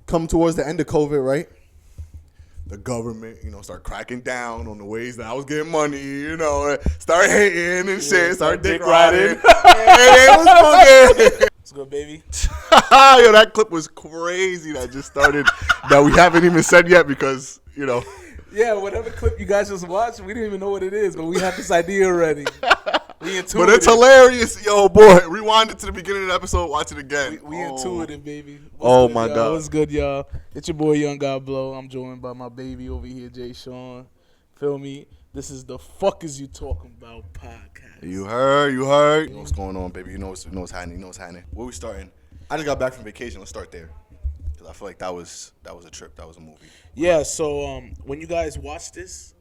come towards the end of COVID, right? The government, start cracking down on the ways that I was getting money, start hating and shit, start dick riding. Hey, what's good, baby? Yo, that clip was crazy that just started that we haven't even said yet because, Yeah, whatever clip you guys just watched, we didn't even know what it is, but we have this idea already. But it's hilarious. Yo, boy, rewind it to the beginning of the episode, watch it again. We intuitive, baby. What's good, my God. What's good, y'all? It's your boy, Young God Blow. I'm joined by my baby over here, Jay Sean. Feel me? This is the Fuck Is You Talking About podcast. You heard. You know what's going on, baby. You know what's happening. Where we starting? I just got back from vacation. Let's start there. Because I feel like that was a trip. That was a movie. Yeah, so when you guys watch this,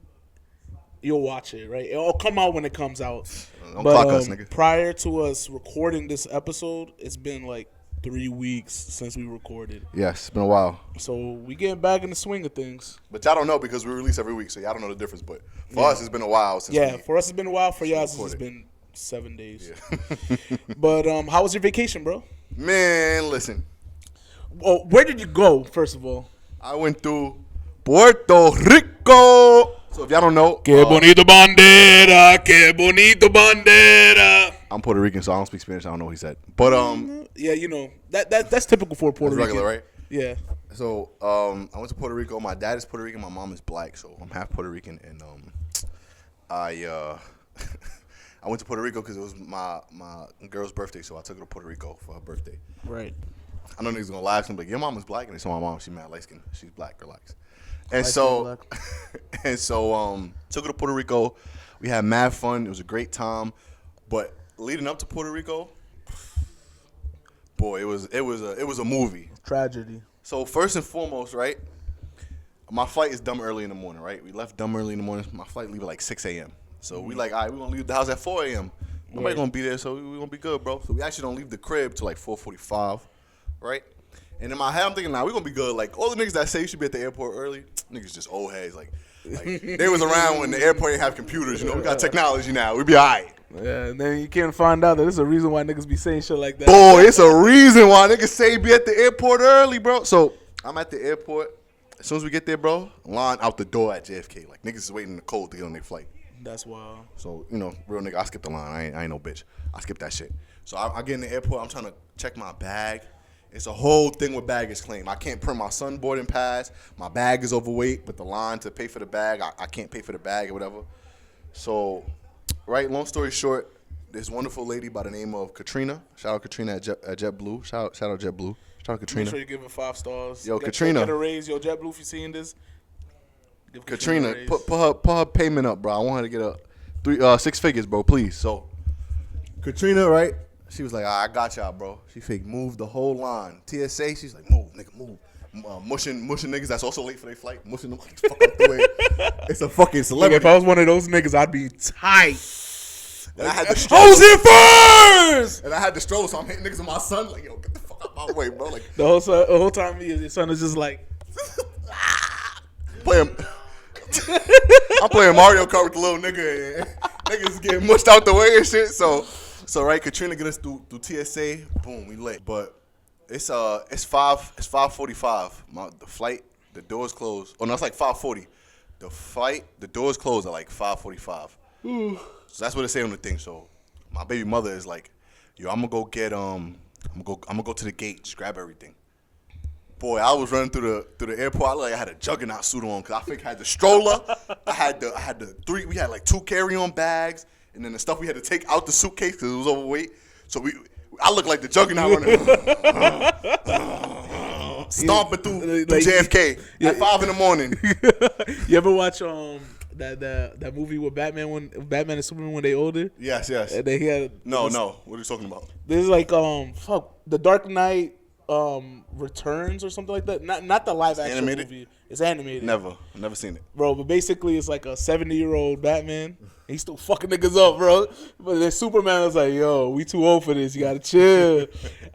you'll watch it, right? It'll come out when it comes out. Don't clock us, nigga. Prior to us recording this episode, it's been like 3 weeks since we recorded. Yes, it's been a while. So we getting back in the swing of things. But y'all don't know because we release every week, so y'all don't know the difference. But for us, it's been a while since for us it's been a while. For y'all, it's been 7 days. Yeah. But how was your vacation, bro? Man, listen. Well, where did you go, first of all? I went through Puerto Rico. So if y'all don't know, Que bonito bandera, que bonito bandera. I'm Puerto Rican, so I don't speak Spanish. I don't know what he said, but yeah, that's typical for Puerto Rican. Regular, right? Yeah. So I went to Puerto Rico. My dad is Puerto Rican. My mom is black, so I'm half Puerto Rican. And I went to Puerto Rico because it was my girl's birthday, so I took her to Puerto Rico for her birthday. Right. I know niggas gonna laugh. I'm like, your mom is black, and they saw my mom. She mad light skin. She's black. Relax. And so took her to Puerto Rico. We had mad fun. It was a great time. But leading up to Puerto Rico, boy, it was a movie. Tragedy. So first and foremost, right? My flight is dumb early in the morning, right? We left dumb early in the morning. My flight leave at like 6 a.m. So we like, all right, we're gonna leave the house at 4 a.m. Nobody gonna be there, so we're gonna be good, bro. So we actually don't leave the crib till like 4:45, right? And in my head, I'm thinking, we're going to be good. Like, all the niggas that say you should be at the airport early, niggas just old heads. Like they was around when the airport didn't have computers. We got technology now. We be all right. Yeah, and then you can't find out that there's a reason why niggas be saying shit like that. Boy, it's a reason why niggas say be at the airport early, bro. So, I'm at the airport. As soon as we get there, bro, line out the door at JFK. Like, niggas is waiting in the cold to get on their flight. That's wild. So, real nigga, I skipped the line. I ain't no bitch. I skipped that shit. So, I get in the airport. I'm trying to check my bag. It's a whole thing with baggage claim. I can't print my son boarding pass. My bag is overweight, but the line to pay for the bag, I can't pay for the bag or whatever. So, right, long story short, this wonderful lady by the name of Katrina. Shout out Katrina at JetBlue. Shout out JetBlue. Shout out Katrina. Make sure you give her 5 stars. Yo, Katrina. Get a raise. Yo, JetBlue, if you're seeing this. Give Katrina, put her payment up, bro. I want her to get 6 figures, bro, please. So, Katrina, right? She was like, I got y'all, bro. She fake moved the whole line. TSA, she's like, move, nigga, move. Mushing niggas that's also late for their flight. Mushing them like, fuck up the way. It's a fucking celebrity. If I was one of those niggas, I'd be tight. And I had the stroll. Who's here first? And I had the stroll, so I'm hitting niggas with my son. Like, yo, get the fuck out my way, bro. Like the whole time, your son is just like, I'm playing Mario Kart with the little nigga. And niggas getting mushed out the way and shit. So right, Katrina get us through TSA, boom, we lit. But it's 5:45. The flight, the doors closed. Oh no, it's like 5:40. The doors closed at like 5:45. So that's what it say on the thing. So my baby mother is like, yo, I'm gonna go to the gate, just grab everything. Boy, I was running through the airport. I had a juggernaut suit on because I think I had the stroller. I had the 3. We had like 2 carry-on bags. And then the stuff we had to take out the suitcase because it was overweight. So I look like the juggernaut running. Stomping through JFK at 5 in the morning. You ever watch that movie with Batman and Superman when they older? Yes. And they had No. What are you talking about? This is like The Dark Knight Returns or something like that. Not the live action movie. It's animated. Never seen it, bro. But basically, it's like a 70-year-old Batman. He's still fucking niggas up, bro. But then Superman was like, "Yo, we too old for this. You gotta chill."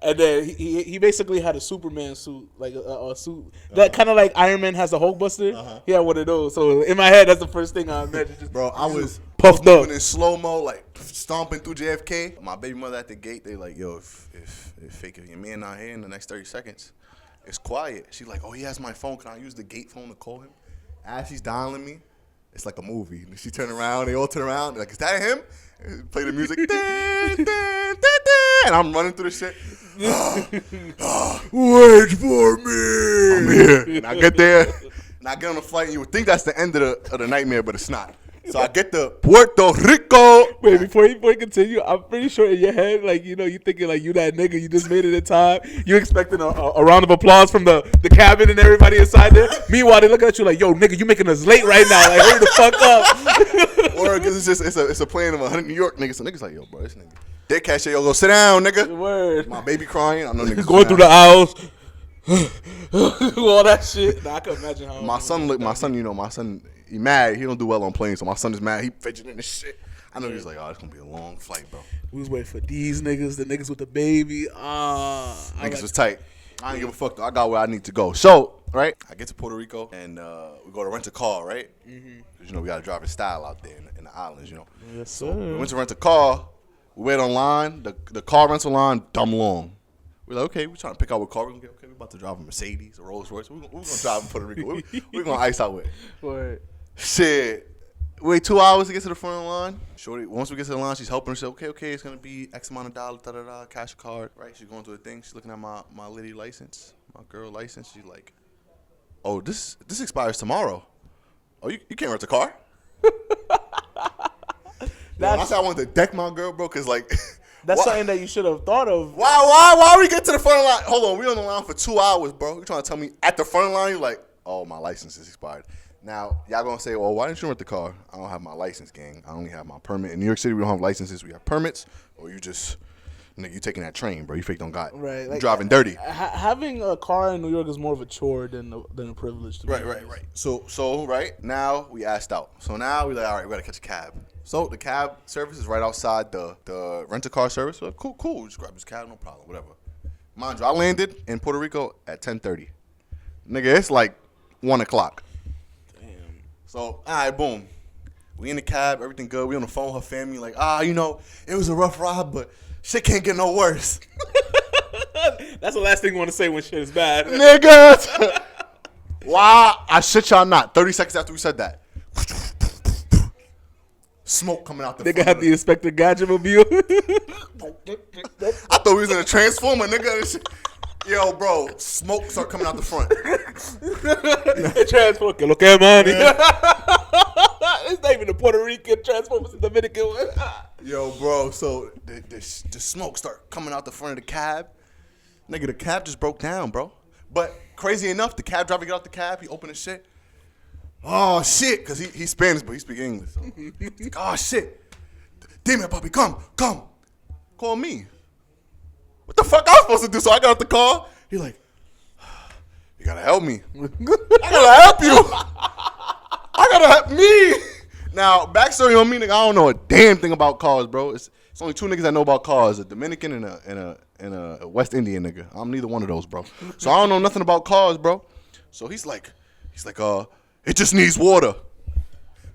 And then he basically had a Superman suit, like a suit that kind of like Iron Man has a Hulkbuster. He had one of those. So in my head, that's the first thing I imagined. Just, bro, I was puffed up in slow mo, like stomping through JFK. My baby mother at the gate, they like, "Yo, if your man not here in the next 30 seconds." It's quiet. She's like, oh, he has my phone. Can I use the gate phone to call him? As she's dialing me, it's like a movie. And she turn around. They all turn around. They're like, is that him? And play the music. And I'm running through the shit. Wait for me. I'm here. And I get there. And I get on the flight. And you would think that's the end of the nightmare, but it's not. So I get to Puerto Rico. Wait, before you continue, I'm pretty sure in your head, like, you know, you thinking like you that nigga, you just made it in time. You expecting a round of applause from the cabin and everybody inside there. Meanwhile, they looking at you like, yo, nigga, you making us late right now. Like, hurry the fuck up. Or because it's a plane of 100 New York niggas. So niggas like, yo, bro, this nigga. They catch yo, go sit down, nigga. Word. My baby crying. I know niggas going through the aisles. All that shit. Nah, I can imagine how. My son, he mad. He don't do well on planes, so my son is mad. He fidgeting and shit. I know he's like, oh, it's gonna be a long flight, bro. We was waiting for these niggas, the niggas with the baby. Niggas was tight. I ain't give a fuck though. I got where I need to go. So, right, I get to Puerto Rico and we go to rent a car, right? Because you know we got to drive in style out there in the islands, you know. Yes, sir. So we went to rent a car. We wait online. The car rental line dumb long. We're like, okay, we're trying to pick out what car we're gonna get. Okay, we're about to drive a Mercedes, a Rolls Royce. We're gonna drive in Puerto Rico. We're gonna ice out with. Word. Shit. Wait 2 hours to get to the front of the line. Shorty, once we get to the line, she's helping herself. Okay, it's gonna be X amount of dollars, cash a card. Right? She's going through the thing. She's looking at my lady license, my girl license. She's like, oh, this expires tomorrow. Oh, you can't rent a car? I said I wanted to deck my girl, bro, because like that's something that you should have thought of. Why we get to the front of the line? Hold on, we on the line for 2 hours, bro. You trying to tell me at the front of the line, you're like, oh, my license is expired. Now, y'all gonna say, well, why didn't you rent the car? I don't have my license, gang. I only have my permit. In New York City, we don't have licenses. We have permits. Or you just, nigga, you taking that train, bro. You fake don't got. Right. You driving dirty. Having a car in New York is more of a chore than a privilege to me. Right. So, right, now we asked out. So now we like, all right, we gotta catch a cab. So the cab service is right outside the rent-a-car service. We're like, cool. Just grab his cab, no problem, whatever. Mind you, I landed in Puerto Rico at 10:30. Nigga, it's like 1 o'clock. So, all right, boom. We in the cab, everything good. We on the phone with her family, like, you know, it was a rough ride, but shit can't get no worse. That's the last thing you want to say when shit is bad. Niggas! Why? I shit y'all not. 30 seconds after we said that. Smoke coming out the nigga had the Inspector Gadget mobile. I thought we was in a Transformer, nigga. Yo, bro, smoke start coming out the front. Transformer, que lo que money. It's not even the Puerto Rican Transformer, it's the Dominican one. Yo, bro, so the smoke start coming out the front of the cab. Nigga, the cab just broke down, bro. But crazy enough, the cab driver get out the cab, he opened his shit. Oh, shit, because he's Spanish, but he speak English. So. He's like, oh, shit. Dime, papi, come. Call me. What the fuck I was supposed to do? So I got out the car. He like, you gotta help me. I gotta help you. I gotta help me. Now, backstory on me, nigga, I don't know a damn thing about cars, bro. It's only two niggas that know about cars, a Dominican and a West Indian nigga. I'm neither one of those, bro. So I don't know nothing about cars, bro. So he's like, it just needs water.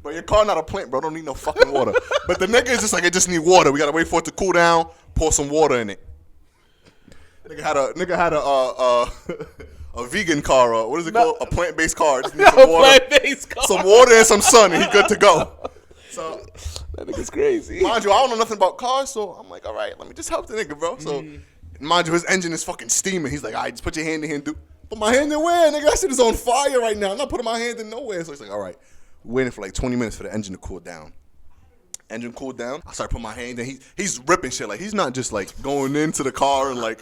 But your car not a plant, bro. Don't need no fucking water. But the nigga is just like, it just need water. We gotta wait for it to cool down, pour some water in it. Nigga had a vegan car, what is it called? A plant-based car. Just need some water. Plant-based car. Some water and some sun, and he good to go. So that nigga's crazy. Mind you, I don't know nothing about cars, so I'm like, all right, let me just help the nigga, bro. So mind you, his engine is fucking steaming. He's like, all right, just put your hand in here and do. Put my hand in where, nigga? That shit is on fire right now. I'm not putting my hand in nowhere. So he's like, all right, waiting for like 20 minutes for the engine to cool down. Engine cooled down. I start putting my hand in. He's ripping shit. Like, he's not just like going into the car and like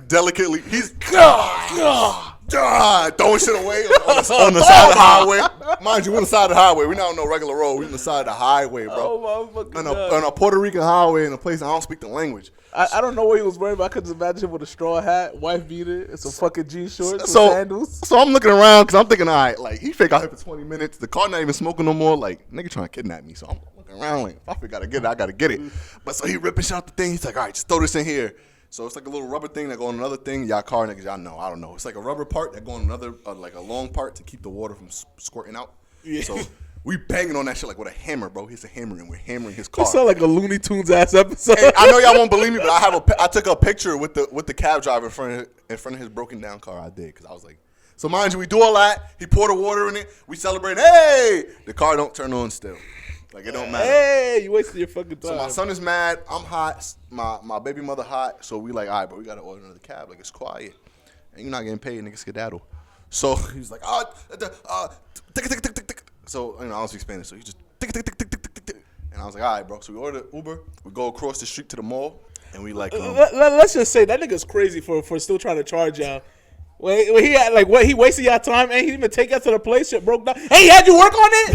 delicately. He's throwing shit away on the side of the highway. Mind you, we're on the side of the highway. We're not on no regular road. We're on the side of the highway, bro. Oh, on a Puerto Rican highway in a place I don't speak the language. I don't know what he was wearing, but I could just imagine him with a straw hat, wife beater, and some fucking jean shorts with sandals. So I'm looking around because I'm thinking, all right, like, he fake out here for 20 minutes. The car not even smoking no more. Like, nigga trying to kidnap me. So I'm looking around like, if I gotta get it, I gotta get it. But so he ripping shit out the thing. He's like, all right, just throw this in here. So it's like a little rubber thing that go on another thing. Y'all car niggas, y'all know. I don't know. It's like a rubber part that go on another, like a long part to keep the water from squirting out. Yeah. So We banging on that shit like with a hammer, bro. He's a hammer, and we're hammering his car. It sound like a Looney Tunes ass episode. Hey, I know y'all won't believe me, but I took a picture with the cab driver in front of his broken down car. I did, because I was like, so mind you, we do all that. He poured the water in it. We celebrate. Hey, the car don't turn on still. Like, it don't matter. Hey, you wasted your fucking time. So my son is mad. I'm hot. My baby mother hot. So we like, all right, but we got to order another cab. Like, it's quiet. And you're not getting paid, nigga, skedaddle. So he's like, tick. So, I don't speak Spanish. So he just tick. And I was like, all right, bro. So we order Uber. We go across the street to the mall. And we like, let's just say that nigga's crazy for still trying to charge y'all. When he had, he wasted y'all time and he didn't even take y'all to the place. Shit broke down. Hey, he had you work on it?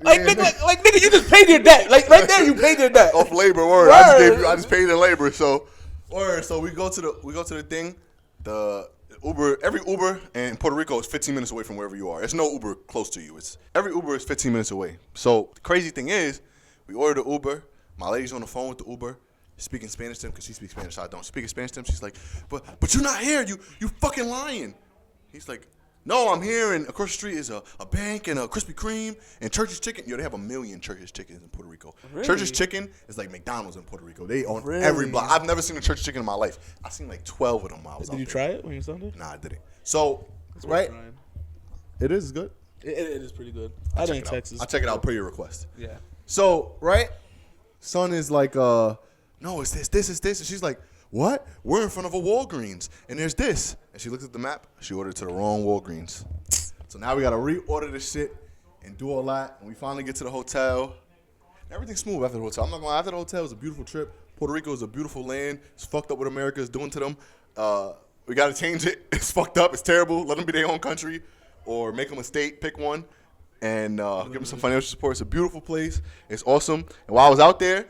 Nigga, you just paid your debt. Like, right there, you paid your debt. Off labor, word. I just paid in labor. So, word. So we go to the thing. The Uber, every Uber in Puerto Rico is 15 minutes away from wherever you are. There's no Uber close to you. Every Uber is 15 minutes away. So the crazy thing is, we ordered the Uber. My lady's on the phone with the Uber, speaking Spanish to him because she speaks Spanish. I don't speak Spanish to him. She's like, but you're not here. You fucking lying. He's like, no, I'm here, and across the street is a bank and a Krispy Kreme and Church's Chicken. Yo, they have 1 million Church's Chickens in Puerto Rico. Really? Church's Chicken is like McDonald's in Puerto Rico. They own every block. I've never seen a Church's Chicken in my life. I've seen like 12 of them while I was out there. Did you try it when you saw it? Nah, I didn't. So, right? It is good. It is pretty good. I didn't in Texas. I'll check it out per your request. Yeah. So, right? Son is like, no, it's this. And she's like, what? We're in front of a Walgreens, and there's this. And she looked at the map. She ordered to the wrong Walgreens. So now we got to reorder this shit and do all that. And we finally get to the hotel. Everything's smooth after the hotel. I'm not going to lie. After the hotel, it was a beautiful trip. Puerto Rico is a beautiful land. It's fucked up what America is doing to them. We got to change it. It's fucked up. It's terrible. Let them be their own country or make them a state. Pick one and give them some financial support. It's a beautiful place. It's awesome. And while I was out there,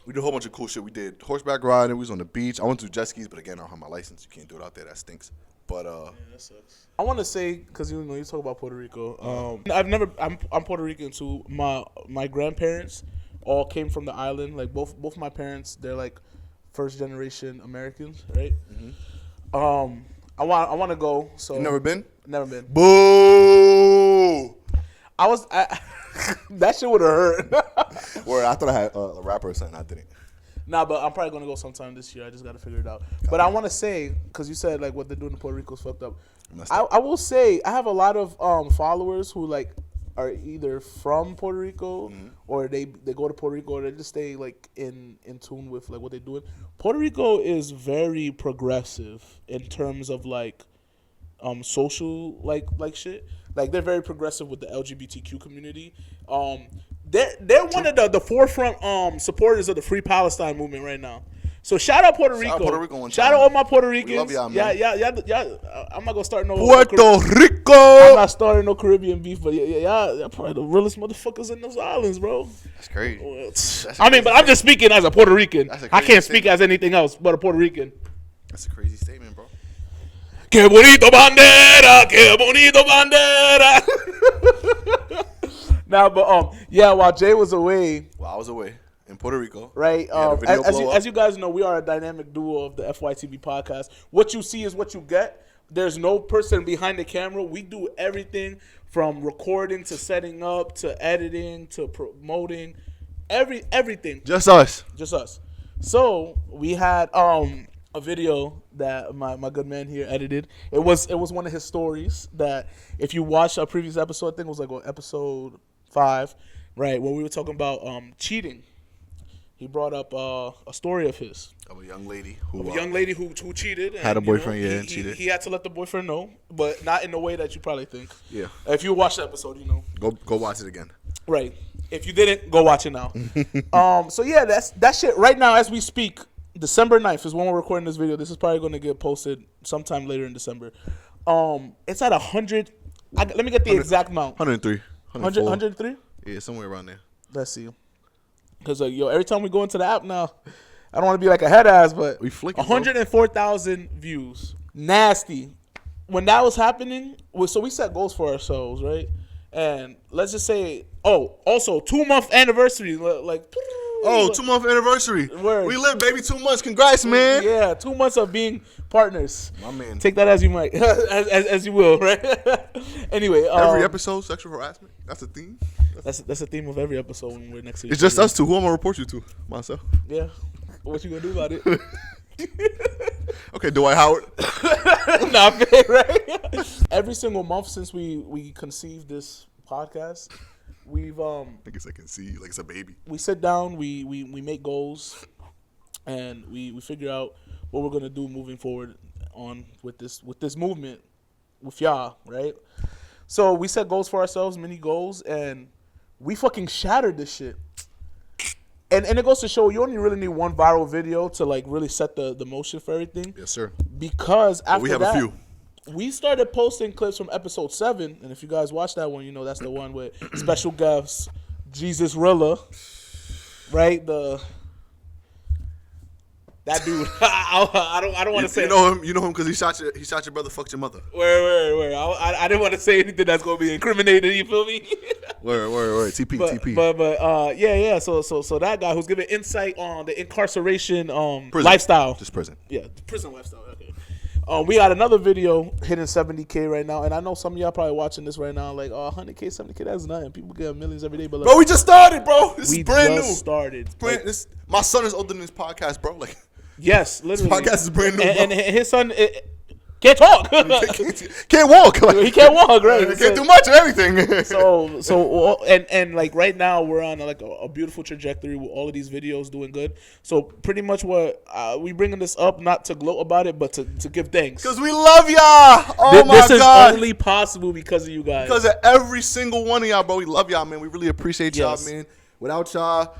we did a whole bunch of cool shit. We did horseback riding. We was on the beach. I went to jet skis, but again, I don't have my license. You can't do it out there. That stinks. But yeah, that sucks. I want to say, because you talk about Puerto Rico. I'm Puerto Rican too. My grandparents all came from the island. Like both my parents, they're like first generation Americans, right? Mm-hmm. I want to go. So you never been? Never been. Boo! That shit would have hurt. Word, I thought I had a rapper or something. I didn't. Nah, but I'm probably going to go sometime this year. I just got to figure it out. But I want to say, because you said like what they're doing in Puerto Rico is fucked up. I will say I have a lot of followers who like are either from Puerto Rico or they go to Puerto Rico or they just stay like in tune with like what they're doing. Puerto Rico is very progressive in terms of like social like shit. Like they're very progressive with the LGBTQ community. They're one of the forefront supporters of the Free Palestine movement right now. So shout out Puerto Rico. Shout out all my Puerto Ricans. We love y'all, man. Yeah. I'm not gonna start no Puerto Rico. I'm not starting no Caribbean beef, but y'all probably the realest motherfuckers in those islands, bro. That's crazy. But I'm just speaking as a Puerto Rican. I can't speak as anything else but a Puerto Rican. That's a crazy statement, bro. Que bonito bandera, que bonito bandera. Nah, but while Jay was away. While I was away. In Puerto Rico. Right. As you guys know, we are a dynamic duo of the FYTB podcast. What you see is what you get. There's no person behind the camera. We do everything from recording to setting up to editing to promoting. Everything. Just us. So we had a video that my good man here edited. It was one of his stories that if you watch a previous episode, I think it was like episode 5, right, when we were talking about cheating. He brought up a story of his. Of a young lady who cheated. Had a boyfriend, cheated. He had to let the boyfriend know, but not in the way that you probably think. Yeah. If you watch the episode, you know. Go watch it again. Right. If you didn't, go watch it now. So yeah, that shit right now as we speak, December 9th is when we're recording this video. This is probably going to get posted sometime later in December. It's at 100. Let me get the exact amount. 103. 103? Yeah, somewhere around there. Let's see. Because every time we go into the app now, I don't want to be like a head ass, but we flicking 104,000 views. Nasty. When that was happening, so we set goals for ourselves, right? And let's just say, also 2-month anniversary, like Oh, 2-month anniversary. Word. We live, baby. 2 months. Congrats, man. Yeah, 2 months of being partners. My man. Take that as you might, as you will, right? Anyway, every episode, sexual harassment. That's a theme. That's the theme of every episode when we're next to each It's just other. us two. Who I'm gonna report you to? Myself. Yeah. What you gonna do about it? Okay, Dwight Howard. Not fair, right? Every single month since we conceived this podcast, we've I guess I can see like it's a baby. we sit down, we make goals, and we figure out what we're gonna do moving forward on with this movement with y'all, right? So we set goals for ourselves, mini goals, and we fucking shattered this shit. And it goes to show you only really need one viral video to like really set the motion for everything. Yes, sir. Because after We have that, a few. we started posting clips from episode 7, and if you guys watch that one, you know that's the one with special guests, Jesus Rilla, right? That dude. I don't want to say. You know him. You know him because he shot your brother. Fucked your mother. Where? I didn't want to say anything that's gonna be incriminating. You feel me? Word. TP. But yeah. So that guy who's giving insight on the incarceration Prison. lifestyle. Just prison. Yeah, the prison lifestyle. Okay. We got another video hitting 70K right now, and I know some of y'all probably watching this right now, like, 100K, 70K, that's nothing. People get millions every day, but Bro, we just started, bro. This is brand new. Started. My son is older than this podcast, bro. Like, yes, literally. this podcast is brand new. And his son can't talk. can't walk. Like, He can't walk, right? He can't do much of everything. And like right now we're on like a beautiful trajectory with all of these videos doing good. So pretty much what we bringing this up not to gloat about it, but to give thanks. Because we love y'all. Oh my this God. is only possible because of you guys. Because of every single one of y'all, bro. We love y'all, man. We really appreciate y'all, man. Without y'all,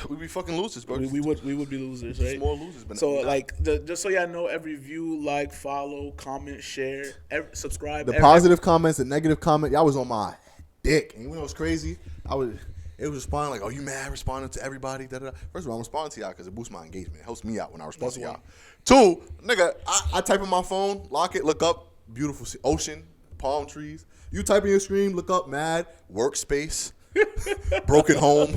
we'd be fucking losers, bro. We would be losers, right? More losers. So like just so y'all know, every view, like, follow, comment, share, subscribe. The positive comments, the negative comment, y'all was on my dick. And you know what's crazy? It was responding like, "Oh, you mad?" Responding to everybody. Da, da, da. First of all, I'm responding to y'all because it boosts my engagement. It helps me out when I respond to y'all. 2, nigga, I type in my phone, lock it, look up, beautiful ocean, palm trees. You type in your screen, look up, mad, workspace, broken home,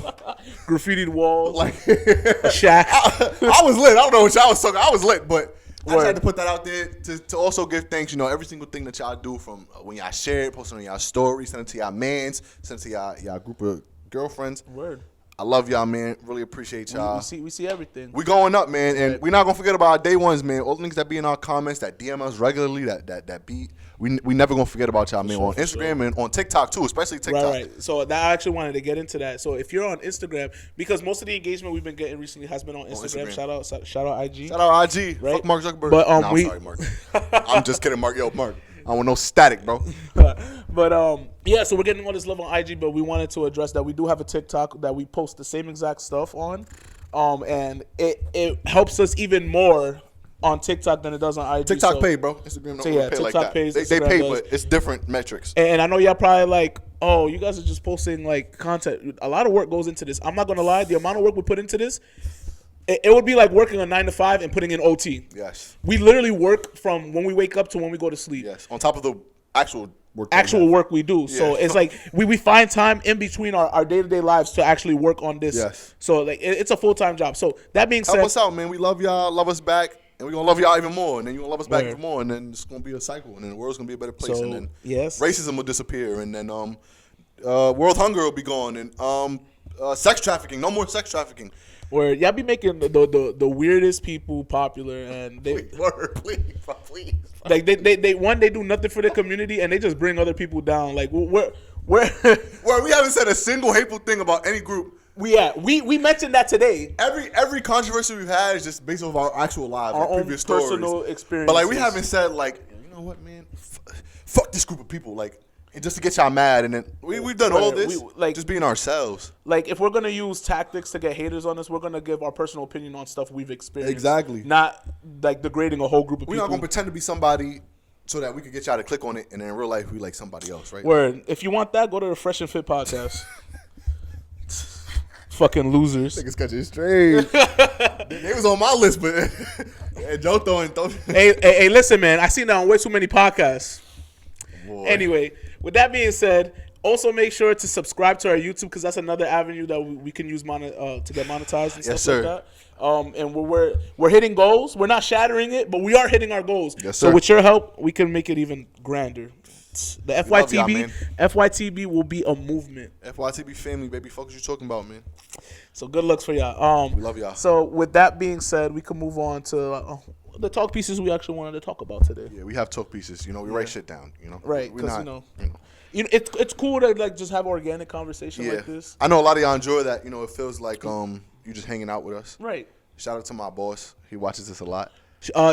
graffitied walls, like a shack. I was lit. I don't know what y'all was talking. I was lit, but I just had to put that out there to also give thanks. You know, every single thing that y'all do, from when y'all share it, post it on y'all story, send it to y'all mans, send it to y'all group of girlfriends. Word. I love y'all, man. Really appreciate y'all. We see everything. We going up, man, and we're not gonna forget about our day ones, man. All the niggas that be in our comments, that DM us regularly, that beat. We never gonna forget about y'all, man. On Instagram and on TikTok too, especially TikTok. Right. So that I actually wanted to get into that. So if you're on Instagram, because most of the engagement we've been getting recently has been on Instagram. Shout out IG. Shout out IG. Right? Fuck Mark Zuckerberg. But I'm sorry, Mark. I'm just kidding, Mark. Yo, Mark. I want no static, bro. But yeah, so we're getting all this love on IG, but we wanted to address that we do have a TikTok that we post the same exact stuff on, and it helps us even more on TikTok than it does on IG. TikTok pay, bro. Instagram don't pay TikTok like that. pays, They Instagram pay, does. but it's different metrics. And I know y'all probably like, oh, you guys are just posting like content. A lot of work goes into this. I'm not gonna lie, the amount of work we put into this, it would be like working a 9 to 5 and putting in OT. Yes. We literally work from when we wake up to when we go to sleep. Yes. On top of the actual work. Work we do. So it's like we find time in between our day-to-day lives to actually work on this. Yes. So like it's a full-time job. So that being said, help us out, man. We love y'all. Love us back. And we're going to love y'all even more. And then you're going to love us back even more. And then it's going to be a cycle. And then the world's going to be a better place. So, and then yes. racism will disappear. And then world hunger will be gone. And sex trafficking. No more sex trafficking. Where y'all be making the weirdest people popular. And they please. Like they do nothing for the community. And they just bring other people down. Like where we haven't said a single hateful thing about any group. We mentioned that today. Every controversy we've had is just based off our actual lives, our previous stories, personal experiences. But like we haven't said like, you know what, man, fuck this group of people, like, and just to get y'all mad. And then we've done all this, just being ourselves. Like if we're gonna use tactics to get haters on us, we're gonna give our personal opinion on stuff we've experienced. Exactly. Not like degrading a whole group of people. We're not gonna pretend to be somebody so that we could get y'all to click on it, and then in real life we like somebody else, right? Word. If you want that, go to the Fresh and Fit podcast. Fucking losers. Niggas catch it straight. They was on my list, but Joe throwing. Hey, listen, man. I seen that on way too many podcasts. Boy. Anyway, with that being said, Also, make sure to subscribe to our YouTube because that's another avenue that we can use to get monetized and stuff like that. And we're hitting goals. We're not shattering it, but we are hitting our goals. Yes, sir. So with your help, we can make it even grander. The FYTB, FYTB will be a movement. FYTB family, baby. Fuck what you talking about, man. So good looks for y'all. We love y'all. So with that being said, we can move on to the talk pieces we actually wanted to talk about today. Yeah, we have talk pieces. You know, we write shit down. You know, right? We're Because not, it's cool to like just have organic conversation like this. I know a lot of y'all enjoy that. You know, it feels like you just hanging out with us. Right. Shout out to my boss. He watches this a lot.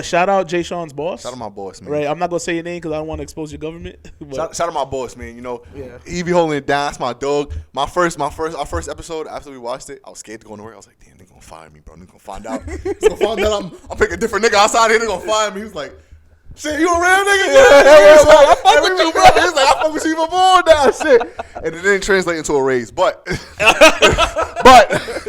Shout out Jay Sean's boss. Shout out my boss, man. Right. I'm not gonna say your name because I don't want to expose your government. Shout out my boss, man. You know, he be holding it down. That's my dog. Our first episode after we watched it, I was scared to go to work. I was like, damn, they gonna fire me, bro. They gonna find out. They gonna find out I'm picking a different nigga outside here. They gonna fire me. He was like, shit, you a real nigga? Yeah. I fuck with you, bro. He was like, I fuck with you even more now, shit. And it didn't translate into a raise, but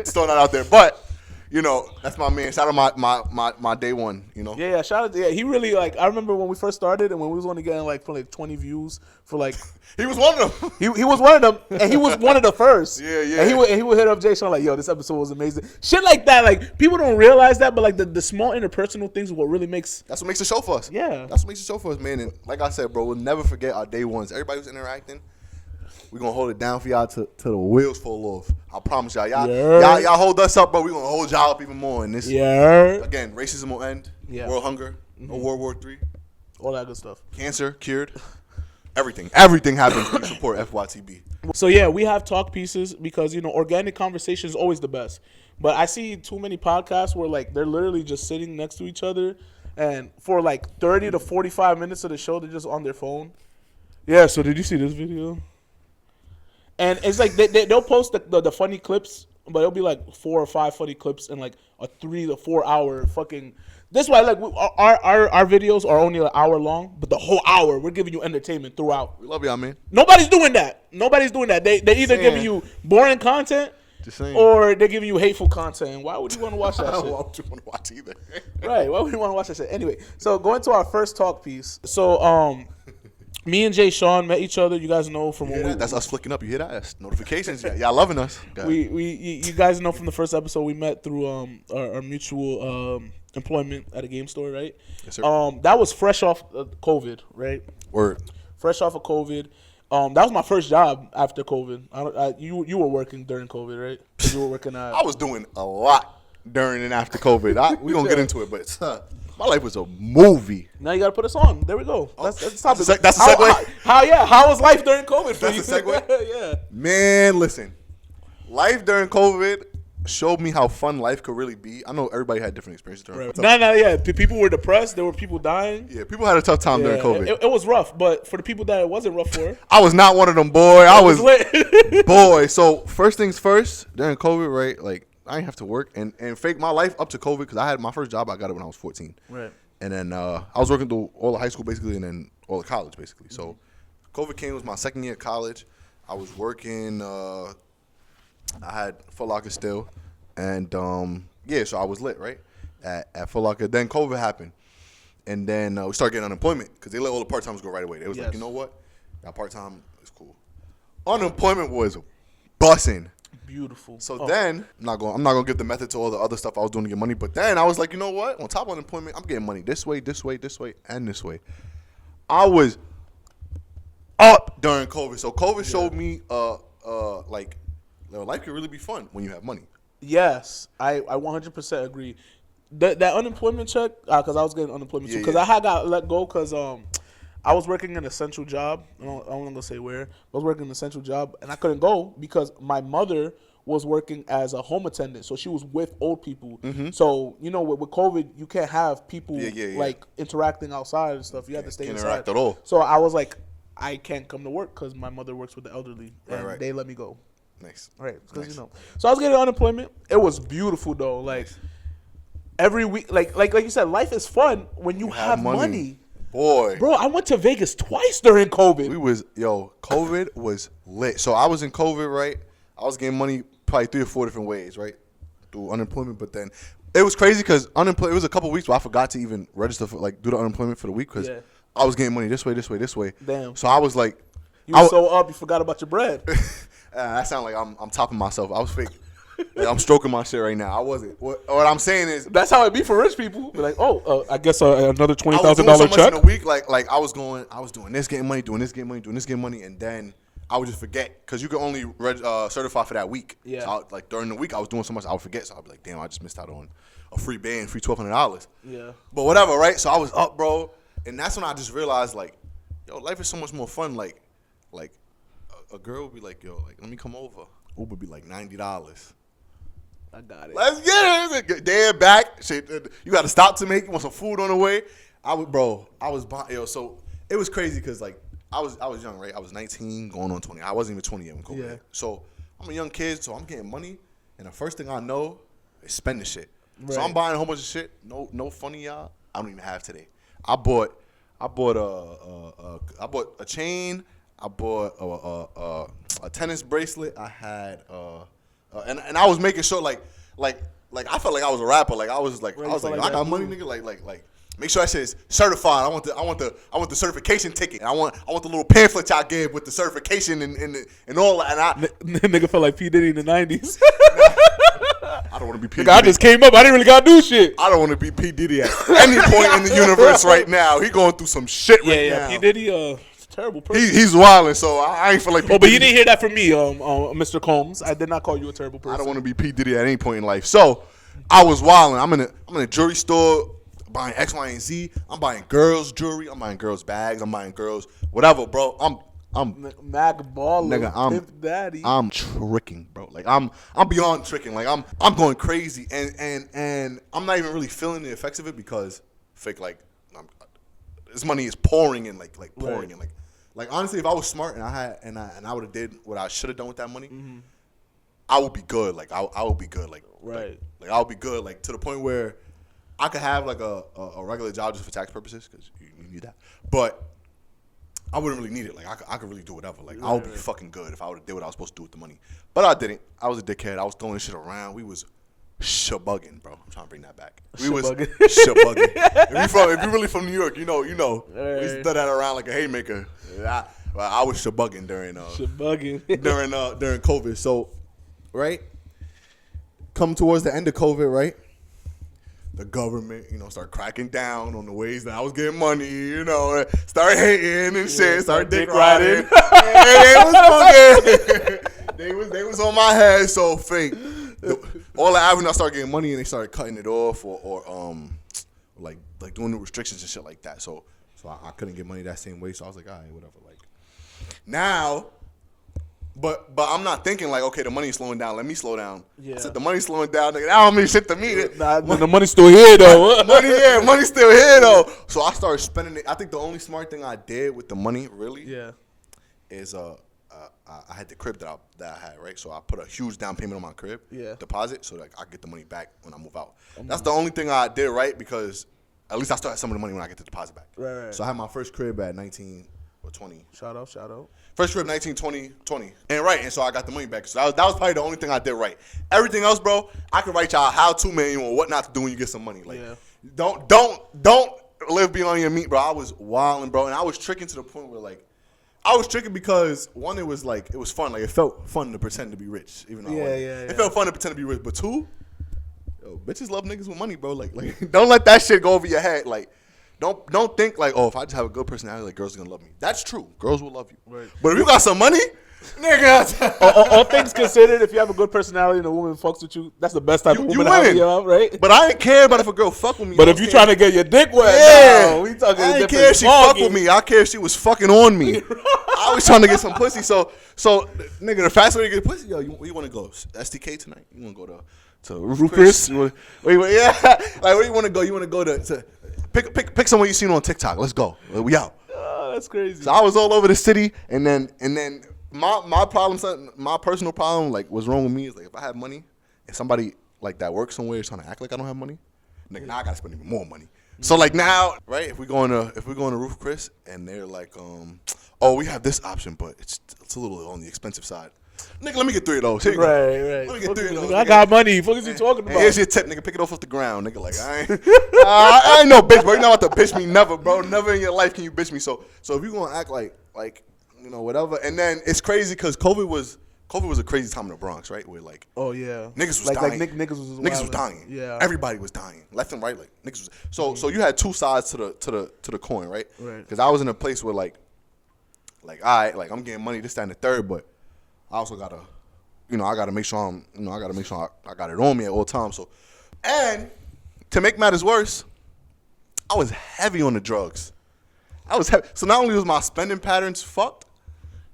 still not out there. But you know, that's my man. Shout out my day one, you know? Yeah, shout out to, he really, like, I remember when we first started and when we was only getting, like, for, like, 20 views for, like. He was one of them. He was one of them, and he was one of the first. Yeah. And he would hit up Jay Sean, like, yo, this episode was amazing. Shit like that, like, people don't realize that, but, like, the small interpersonal things is what really makes. That's what makes the show for us. Yeah. That's what makes the show for us, man. And like I said, bro, we'll never forget our day ones. Everybody was interacting. We're going to hold it down for y'all till the wheels fall off. I promise y'all. Y'all hold us up, bro. We're going to hold y'all up even more. And this, again, racism will end. Yeah. World hunger. No World War III. All that good stuff. Cancer cured. Everything. Everything happens when you support FYTB. So, yeah, we have talk pieces because, you know, organic conversation is always the best. But I see too many podcasts where, like, they're literally just sitting next to each other. And for, like, 30 to 45 minutes of the show, they're just on their phone. Yeah, so did you see this video? And it's like they'll post the funny clips, but it'll be like 4 or 5 funny clips in like a 3 to 4 hour fucking. This is why like our videos are only an hour long, but the whole hour we're giving you entertainment throughout. We love y'all, man. Nobody's doing that. They're either giving you boring content or they're giving you hateful content. Why would you want to watch that shit? Why would you want to watch either? Right. Why would you want to watch that shit? Anyway, so going to our first talk piece. So me and Jay Sean met each other. You guys know from when that's us flicking up. You hear that? That's notifications. Y'all loving us. You guys know from the first episode we met through our mutual employment at a game store, right? Yes, sir. That was fresh off COVID, right? Word. Fresh off of COVID. That was my first job after COVID. You were working during COVID, right? 'Cause you were working at. I was doing a lot during and after COVID. We gonna get into it, but my life was a movie. Now you gotta put us on. There we go. That's the topic. That's a segue. How was life during COVID for you? That's a segue. Yeah. Man, listen. Life during COVID showed me how fun life could really be. I know everybody had different experiences during COVID. Yeah. People were depressed. There were people dying. Yeah, people had a tough time during COVID. It was rough, but for the people that it wasn't rough for, I was not one of them, boy. I was lit. boy. So first things first, during COVID, right? Like I didn't have to work and fake my life up to COVID because I had my first job. I got it when I was 14. Right. And then I was working through all of high school basically, and then all of college basically. So COVID came. It was my second year of college. I was working. I had Foot Locker still, and so I was lit right at Foot Locker. Then COVID happened, and then we started getting unemployment because they let all the part timers go right away. They was like, you know what, that part time is cool. Unemployment was bussing. Beautiful. So then I'm not gonna give the method to all the other stuff I was doing to get money. But then I was like, you know what? On top of unemployment, I'm getting money this way, and this way. I was up during COVID. So COVID showed me like life can really be fun when you have money. Yes, I 100% agree. That unemployment check, because I was getting unemployment too, because I had got let go because I was working in an essential job. I don't want to say where. I was working in an essential job, and I couldn't go because my mother was working as a home attendant. So she was with old people. Mm-hmm. So, you know, with COVID, you can't have people like interacting outside and stuff. You have to stay inside. Interact at all. So I was like, I can't come to work because my mother works with the elderly, and they let me go. Nice. Right. Because, you know. So I was getting unemployment. It was beautiful, though. Like, every week, like you said, life is fun when you have money. Boy. Bro, I went to Vegas twice during COVID. COVID was lit. So I was in COVID, right? I was getting money probably 3 or 4 different ways, right? Through unemployment, but then it was crazy because it was a couple weeks where I forgot to even register for, like, do the unemployment for the week because I was getting money this way. Damn. So I was like, You were so up, you forgot about your bread. That sounds like I'm topping myself. I was fake. Like, I'm stroking my shit right now. I wasn't. What I'm saying is, that's how it be for rich people. Be like, I guess another $20,000 check. I was doing so much in a week. Like I was doing this, getting money, doing this, getting money, and then I would just forget because you can only certify for that week. Yeah. So like during the week, I was doing so much, I would forget. So I'd be like, damn, I just missed out on a free band, free $1,200. Yeah. But whatever, right? So I was up, bro, and that's when I just realized, like, yo, life is so much more fun. Like a girl would be like, yo, like, let me come over. Uber be like $90. I got it. Let's get it. There, back. Shit, you got to stop to make. You want some food on the way? I was buying. Yo, so it was crazy because like I was young, right? I was 19, going on 20. I wasn't even 20 yet when COVID hit. So I'm a young kid, so I'm getting money, and the first thing I know is spending shit. Right. So I'm buying a whole bunch of shit. No funny, y'all. I don't even have today. I bought a chain. I bought a tennis bracelet. I had and I was making sure like I felt like I was a rapper. Like I was like I got money, nigga. Like make sure that shit is certified. I want the certification ticket. I want the little pamphlet y'all gave with the certification and all that. And nigga felt like P Diddy in the 90s. I don't want to be P Diddy. I just came up. I didn't really gotta do shit. I don't want to be P Diddy at any point in the universe right now. He going through some shit right now. P Diddy, terrible person. He's wilding, so I ain't feel like P. Oh, but you didn't hear that from me, Mr. Combs. I did not call you a terrible person. I don't want to be P Diddy at any point in life. So I was wilding. I'm in a jewelry store buying X, Y, and Z. I'm buying girls' jewelry. I'm buying girls' bags. I'm buying girls whatever, bro. I'm Mac baller, nigga. Daddy. I'm tricking, bro. Like I'm beyond tricking. Like I'm going crazy, and I'm not even really feeling the effects of it because fake like this money is pouring in, like pouring in, like honestly, if I was smart and I would have did what I should have done with that money, I would be good. Like I would be good. Like right. Like I would be good. Like to the point where I could have like a regular job just for tax purposes because you need that, but I wouldn't really need it. Like I could really do whatever. Like I would be fucking good if I would have did what I was supposed to do with the money. But I didn't. I was a dickhead. I was throwing this shit around. We was shabugging, bro. I'm trying to bring that back. We was shabugging. If you really from New York, you know. We used to throw that around like a haymaker. I was shabugging during during COVID. So, right, come towards the end of COVID, right? The government, start cracking down on the ways that I was getting money, start hating and shit, start dick riding. They was on my head, so fake. All the avenues I started getting money and they started cutting it off or like doing the restrictions and shit like that. So I couldn't get money that same way. So I was like, all right, whatever. Like now. But I'm not thinking like, okay, the money's slowing down. Let me slow down. Yeah. I said the money's slowing down. Nigga, that don't mean shit to me. The money's still here though. Money's still here though. So I started spending it. I think the only smart thing I did with the money really is I had the crib that I had, right? So I put a huge down payment on my crib deposit so that I get the money back when I move out. That's the only thing I did right because at least I still had some of the money when I get the deposit back. Right. So I had my first crib at 19 or 20. Shout out. First trip, 19, 20. And so I got the money back. So that was probably the only thing I did right. Everything else, bro, I could write y'all a how-to manual on what not to do when you get some money. Like, don't live beyond your meat, bro. I was wilding, bro. And I was tricking to the point where, like, I was tricking because, one, it was fun. Like, it felt fun to pretend to be rich, even though it felt fun to pretend to be rich. But two, bitches love niggas with money, bro. Like don't let that shit go over your head. Like, Don't think like, oh, if I just have a good personality, like girls are gonna love me. That's true. Girls will love you. Right. But if you got some money, nigga. all things considered, if you have a good personality and a woman fucks with you, that's the best type of woman to have, right? But I ain't care about if a girl fuck with me. But if you trying to get your dick wet, no, we talking. I didn't care if she fuck with me. I care if she was fucking on me. I was trying to get some pussy. So nigga, the fast way to get pussy, yo, you want to go STK tonight? You want to go to Roof Chris? Like where you want to go? You want to go to Pick someone you seen on TikTok. Let's go. We out. Oh, that's crazy. So I was all over the city, and then my problem, my personal problem, like what's wrong with me is like if I have money and somebody like that works somewhere is trying to act like I don't have money, nigga, now I gotta spend even more money. So like now, right? If we going to Roof Chris and they're like, oh, we have this option, but it's a little on the expensive side. Nigga, let me get 3 of those. Here you go. Right. Let me get 3 of those. I got money. What is you talking about? Here's your tip, nigga. Pick it off the ground, nigga. Like I ain't no bitch, bro. You're not about to bitch me, never, bro. Never in your life can you bitch me. So if you gonna act like you know, whatever. And then it's crazy because COVID was a crazy time in the Bronx, right? Where like, oh yeah, niggas was dying. Niggas was dying. Yeah, everybody was dying, left and right. Like niggas was. So you had two sides to the coin, right? Right. Because I was in a place where like, all right, like I'm getting money, this, that, and the third, but I also gotta, I gotta make sure I got it on me at all times. So, and to make matters worse, I was heavy on the drugs. So not only was my spending patterns fucked,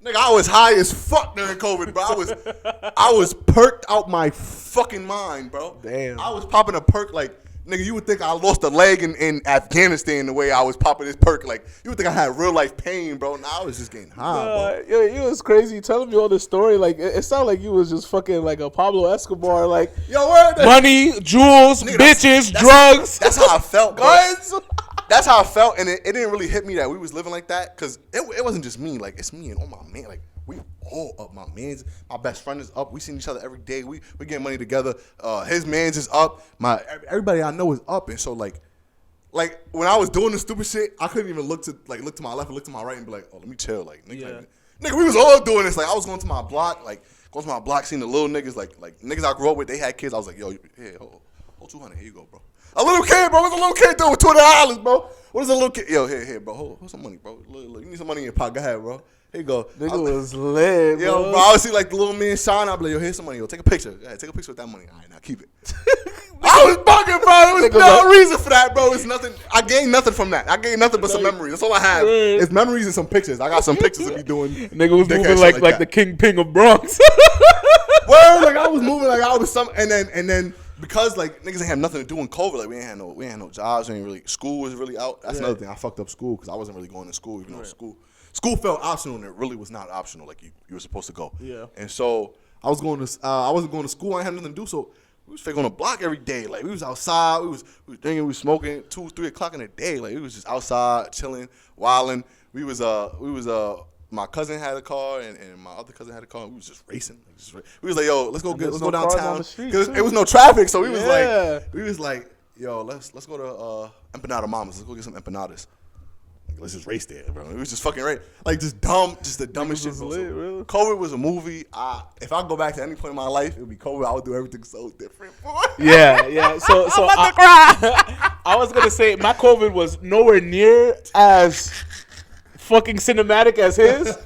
nigga, I was high as fuck during COVID, bro. I was perked out my fucking mind, bro. Damn. I was popping a perk like, nigga, you would think I lost a leg in Afghanistan the way I was popping this perk. Like, you would think I had real life pain, bro. Now I was just getting high, bro. It was crazy. You telling me all this story, like, it sounded like you was just fucking like a Pablo Escobar, like, yo, word, money, jewels, nigga, bitches, drugs. That's how I felt, bro. Guns. That's how I felt, and it didn't really hit me that we was living like that, because it wasn't just me. Like, it's me and all my man. Like, we all up. My mans, my best friend is up. We seen each other every day. We getting money together. His mans is up. Everybody I know is up. And so like when I was doing the stupid shit, I couldn't even look to my left and look to my right and be like, oh, let me chill. Like, nigga, we was all doing this. Like, I was going to my block, seeing the little niggas, like niggas I grew up with. They had kids. I was like, yo, here, hold 200. Here you go, bro. A little kid, bro. What's a little kid doing with $200, bro? What is a little kid? Yo, here, bro. Hold some money, bro. Look, you need some money in your pocket. Go ahead, bro. Here you go. Nigga was lit, bro. Yo, bro, I would see like the little man shine. I'd be like, yo, here's some money. Yo, take a picture. Yeah, take a picture with that money. All right, now keep it. I was bugging, bro. There was no reason for that, bro. It's nothing. I gained nothing from that. I gained nothing but some memories. That's all I have. It's memories and some pictures. I got some pictures of me doing. Nigga was moving like the kingpin of Bronx. Word, like I was moving like I was some, and then. Because like niggas ain't have nothing to do in COVID, like we ain't had no jobs, school was really out. That's another thing. I fucked up school because I wasn't really going to school, even though school felt optional and it really was not optional. Like you were supposed to go. Yeah. And so I wasn't going to school. I ain't had nothing to do. So we was fake on the block every day. Like we was outside. We was drinking. We was smoking 2, 3 o'clock in the day. Like we was just outside chilling, wilding. We was my cousin had a car and my other cousin had a car. And we was just racing. We was like, yo, let's go downtown because it was no traffic. So we was like, yo, let's go to Empanada Mama's. Let's go get some empanadas. Like, let's just race there, bro. It was just fucking right, like just the dumbest shit. Really? COVID was a movie. If I go back to any point in my life, it would be COVID. I would do everything so different. Yeah. So I was gonna say my COVID was nowhere near as fucking cinematic as his,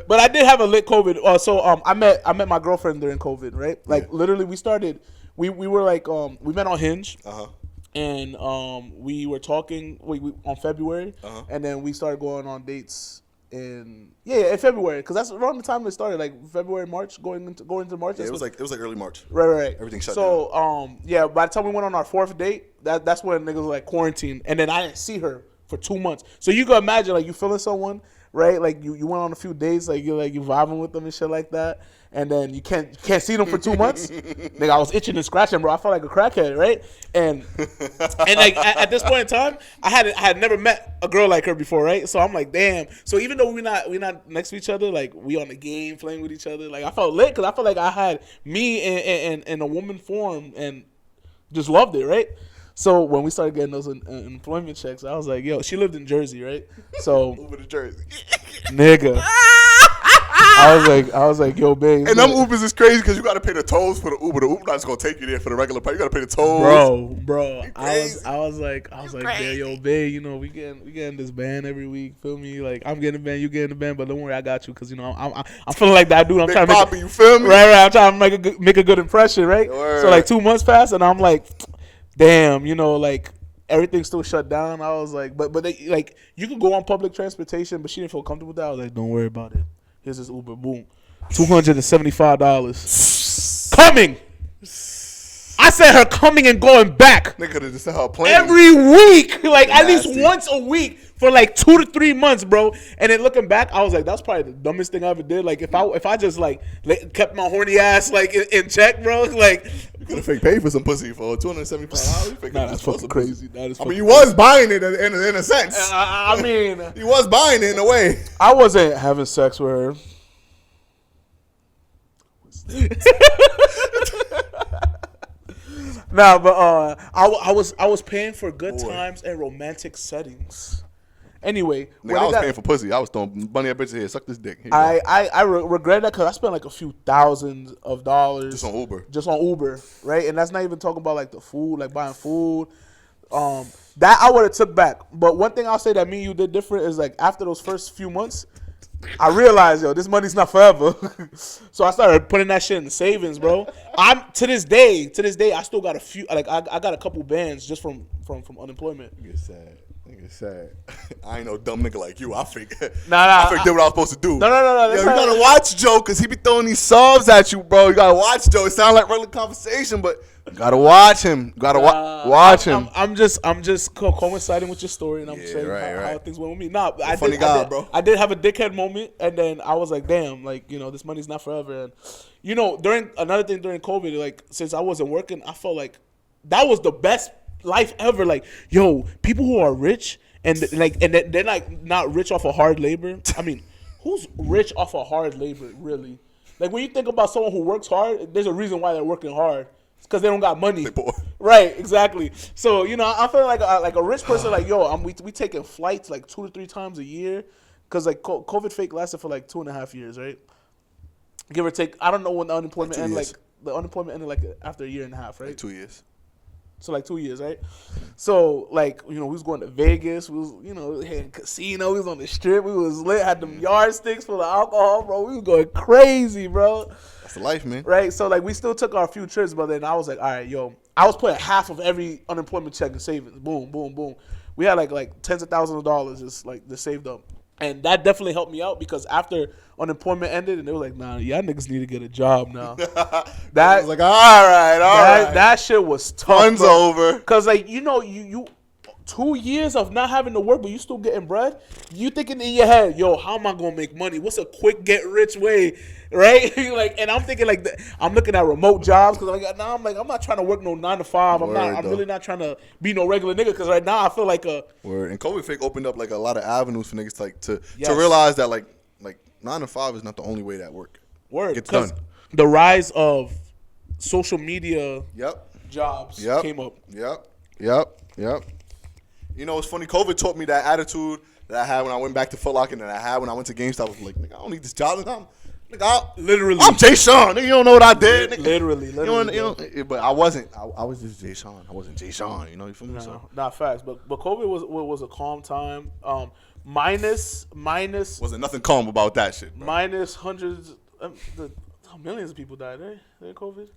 but I did have a lit COVID. So I met my girlfriend during COVID, right? Like literally, we were like we met on Hinge, and we were talking we on February, and then we started going on dates in February because that's around the time it started, like February, March, going into March. Yeah, it was like early March. Right. Everything shut down. So by the time we went on our 4th date, that's when niggas was like quarantined, and then I didn't see her for 2 months. So you can imagine, like, you feeling someone, right? Like you went on a few dates, like you vibing with them and shit like that, and then you can't see them for 2 months. Nigga, I was itching and scratching, bro. I felt like a crackhead, right? And like at this point in time, I had never met a girl like her before, right? So I'm like, damn. So even though we're not next to each other, like we on the game playing with each other, like I felt lit because I felt like I had me in a woman form and just loved it, right? So when we started getting those employment checks, I was like, yo, she lived in Jersey, right? So Uber to Jersey. Nigga. I was like, yo, babe. And them Ubers is crazy because you got to pay the tolls for the Uber. The Uber not just going to take you there for the regular price. You got to pay the tolls. Bro. I was like, yeah, yo, babe, you know, we getting this band every week. Feel me? Like, I'm getting a band, you getting a band, but don't worry, I got you because, you know, I'm feeling like that dude. I'm trying to Poppy, you feel me? Right. I'm trying to make a good impression, right? Word. So, like, 2 months passed, and I'm like, damn, you know, like, everything's still shut down. I was like, but they, like, you could go on public transportation, but she didn't feel comfortable with that. I was like, don't worry about it. Here's this Uber, boom, $275 coming. I said her coming and going back. They could have just said her plane every week, like at least once a week for like 2 to 3 months, bro. And then looking back, I was like, that's probably the dumbest thing I ever did. Like if I just like kept my horny ass like in check, bro. Like you could have fake paid for some pussy for $275. Nah, that's fucking crazy. That is. I mean, you was buying it in a sense. I mean, you was buying it in a way. I wasn't having sex with her. Nah, but I was paying for good times and romantic settings, Anyway, Nigga, I was paying for pussy. I was throwing money at bitches here. Suck this dick. I regret that because I spent like a few thousands of dollars just on Uber. Just on Uber, right? And that's not even talking about like the food, like buying food. That I would have took back. But one thing I'll say that me and you did different is like after those first few months, I realized, yo, this money's not forever. So I started putting that shit in savings, bro. I'm to this day, I still got a few. Like I got a couple bands just from unemployment. Nigga sad. I ain't no dumb nigga like you. I think. Nah. I did what I was supposed to do. No. Yo, you gotta watch Joe, cause he be throwing these subs at you, bro. You gotta watch Joe. It sounds like regular conversation, but you gotta watch him. You gotta watch him. I'm just coinciding with your story, and I'm saying how things went with me. Nah, bro. I did have a dickhead moment, and then I was like, damn, like this money's not forever. And during COVID, like since I wasn't working, I felt like that was the best life ever. Like, yo, people who are rich and they're like not rich off of hard labor. I mean, who's rich off of hard labor, really? Like when you think about someone who works hard, there's a reason why they're working hard. It's because they don't got money. They poor. Right, exactly. So I feel like a rich person, like yo, we taking flights like 2 to 3 times a year, because like COVID fake lasted for like 2.5 years, right? Give or take. I don't know when the unemployment ended. Like the unemployment ended like after 1.5 years, right? Like 2 years. So like 2 years, right? So like we was going to Vegas, we was had a casino, we was on the strip, we was lit, had them yardsticks full of alcohol, bro. We was going crazy, bro. That's the life, man. Right? So like we still took our few trips, but then I was like, all right, yo, I was putting half of every unemployment check in savings. Boom, boom, boom. We had like tens of thousands of dollars just saved up. And that definitely helped me out because after unemployment ended, and they were like, nah, y'all niggas need to get a job now. That was like, all right. That shit was tough. Fun's over. Because, like, you 2 years of not having to work, but you still getting bread, you thinking in your head, yo, how am I going to make money? What's a quick get-rich way, right? Like, and I'm thinking, like, I'm looking at remote jobs because I'm not trying to work no 9 to 5. I'm really not trying to be no regular nigga because right now I feel like Word. And COVID fake opened up, like, a lot of avenues for niggas to realize that, like 9 to 5 is not the only way that work gets done. The rise of social media jobs came up. Yep. It's funny. COVID taught me that attitude that I had when I went back to Foot Locker and that I had when I went to GameStop. I was like, nigga, I don't need this job. I'm Jay Sean. Nigga, you don't know what I did. Nigga. Literally. But I wasn't. I was just Jay Sean. I wasn't Jay Sean. You feel me? No, not facts. But COVID was a calm time. Minus wasn't nothing calm about that shit, bro. Minus hundreds, millions of people died, right? During COVID.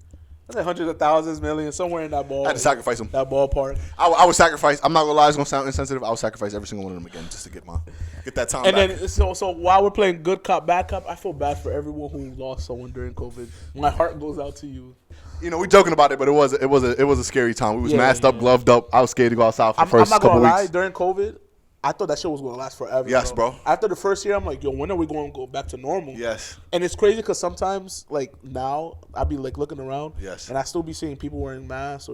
I think hundreds of thousands, millions, somewhere in that ball. I had to sacrifice them. That ballpark. I would sacrifice. I'm not gonna lie. It's gonna sound insensitive. I would sacrifice every single one of them again just to get that time and back. And then so while we're playing good cop, bad cop, I feel bad for everyone who lost someone during COVID. My heart goes out to you. We joking about it, but it was a scary time. We was masked up, gloved up. I was scared to go outside for the first couple weeks. I'm not gonna lie. During COVID, I thought that shit was going to last forever. Yes, bro. After the first year, I'm like, yo, when are we going to go back to normal? Yes. And it's crazy because sometimes, like, now, I be, like, looking around. Yes. And I still be seeing people wearing masks.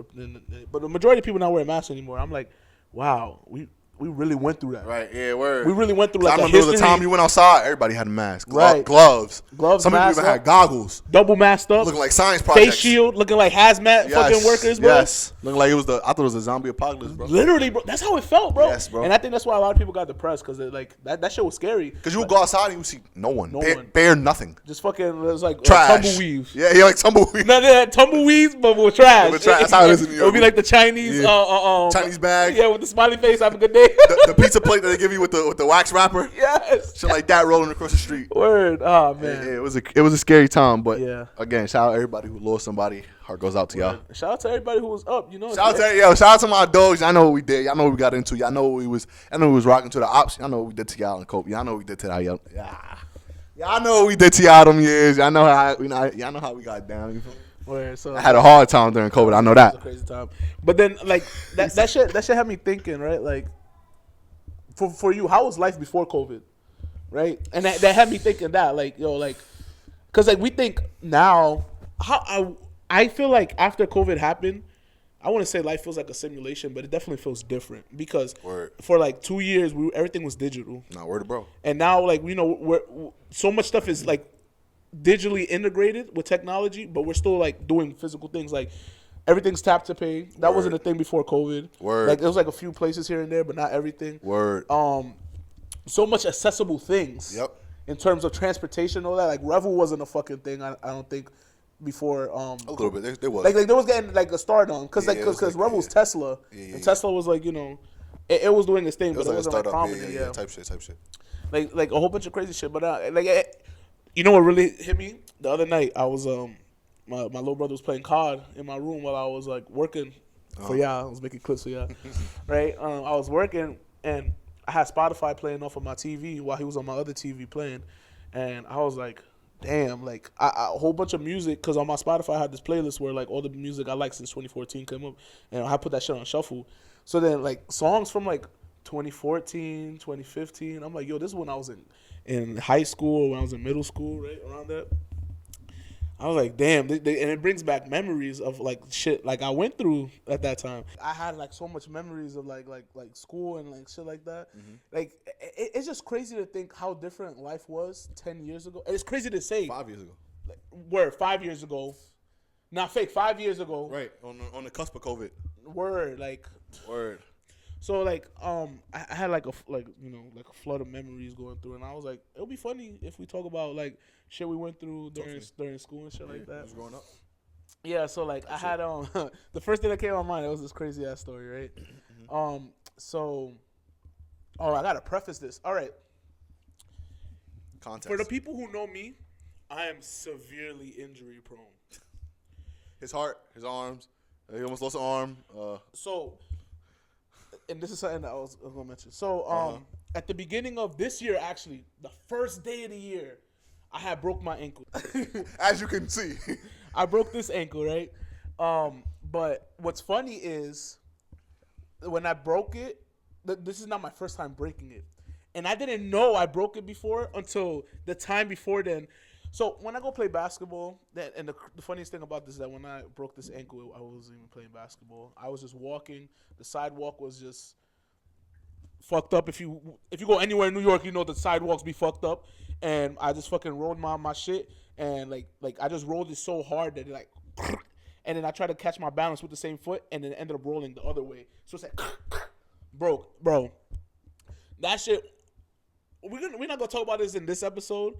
But the majority of people not wearing masks anymore. I'm like, wow, we really went through that. Right, yeah, word. We really went through, like, I remember the time you went outside, everybody had a mask. Right. Gloves. Some people even up. had goggles. Double masked up. Looking like science projects. Face shield, looking like hazmat fucking workers, bro. Yes. Looking like I thought it was a zombie apocalypse, bro. Literally, bro. That's how it felt, bro. Yes, bro. And I think that's why a lot of people got depressed because like that shit was scary. Because you would go outside and you would see no one. Bare nothing. Just fucking, it was like trash. Tumbleweeds. Yeah, like tumbleweeds. No, they had tumbleweeds, but with trash. That's how it is in New York. It would be like the Chinese, Chinese bag. Yeah, with the smiley face. Have a good day. The pizza plate that they give you with the wax wrapper. Yes. Shit like that rolling across the street. Word. Oh man. Yeah, it was a scary time, but yeah. Again, shout out everybody who lost somebody. Heart goes out to y'all. Shout out to everybody who was up. Shout out to my dogs. Y'all know what we did. Y'all know what we got into. Y'all know what we was rocking to the ops. Y'all know what we did to y'all and Cope. Y'all know what we did to y'all. Y'all know what we did to y'all them years. Y'all know how we got down. You feel me? So I had a hard time during COVID. I know that. It was a crazy time. But then like that shit had me thinking, right? Like for you, how was life before COVID? Right? And that had me thinking that, like, yo, like, cause like we think now, I feel like after COVID happened, I want to say life feels like a simulation, but it definitely feels different because for like 2 years everything was digital. Nah, word, bro. And now, like, so much stuff is like digitally integrated with technology, but we're still like doing physical things. Like everything's tap to pay. That wasn't a thing before COVID. Word. Like it was like a few places here and there, but not everything. Word. so much accessible things. Yep. In terms of transportation and all that, like Revel wasn't a fucking thing. I don't think before. A little bit. There was. Like there was getting like a start on because Revel's Tesla and Tesla was like it was doing its thing, but it wasn't like prominent. Type shit. Like a whole bunch of crazy shit. But you know what really hit me the other night? I was my little brother was playing COD in my room while I was like working for y'all. I was making clips for y'all, right? I was working and I had Spotify playing off of my TV while he was on my other TV playing, and I was like, damn, like a whole bunch of music, because on my Spotify I had this playlist where like all the music I like since 2014 came up, and I put that shit on shuffle. So then like songs from like 2014, 2015, I'm like, yo, this is when I was in high school, when I was in middle school, right around that. I was like, damn, and it brings back memories of like shit like I went through at that time. I had like so much memories of like school and like shit like that. Mm-hmm. Like it's just crazy to think how different life was 10 years ago. And it's crazy to say 5 years ago. Word, 5 years ago. Not fake, 5 years ago. Right, on the cusp of COVID. Word. So like I had like a flood of memories going through, and I was like, it'll be funny if we talk about like shit we went through during school and shit like that. Was growing up. Yeah, so like I had the first thing that came to my mind, it was this crazy ass story, right? Mm-hmm. I gotta preface this. All right. Context. For the people who know me, I am severely injury prone. His heart, his arms, he almost lost an arm. And this is something that I was going to mention. So, at the beginning of this year, actually, the first day of the year, I had broke my ankle. As you can see. I broke this ankle, right? But what's funny is, when I broke it, this is not my first time breaking it. And I didn't know I broke it before until the time before then. So when I go play basketball, and the funniest thing about this is that when I broke this ankle, I wasn't even playing basketball. I was just walking. The sidewalk was just fucked up. If you go anywhere in New York, you know the sidewalks be fucked up. And I just fucking rolled my shit, and like I just rolled it so hard that it like, and then I tried to catch my balance with the same foot, and then it ended up rolling the other way. So it's like broke, bro. That shit. We're not gonna talk about this in this episode,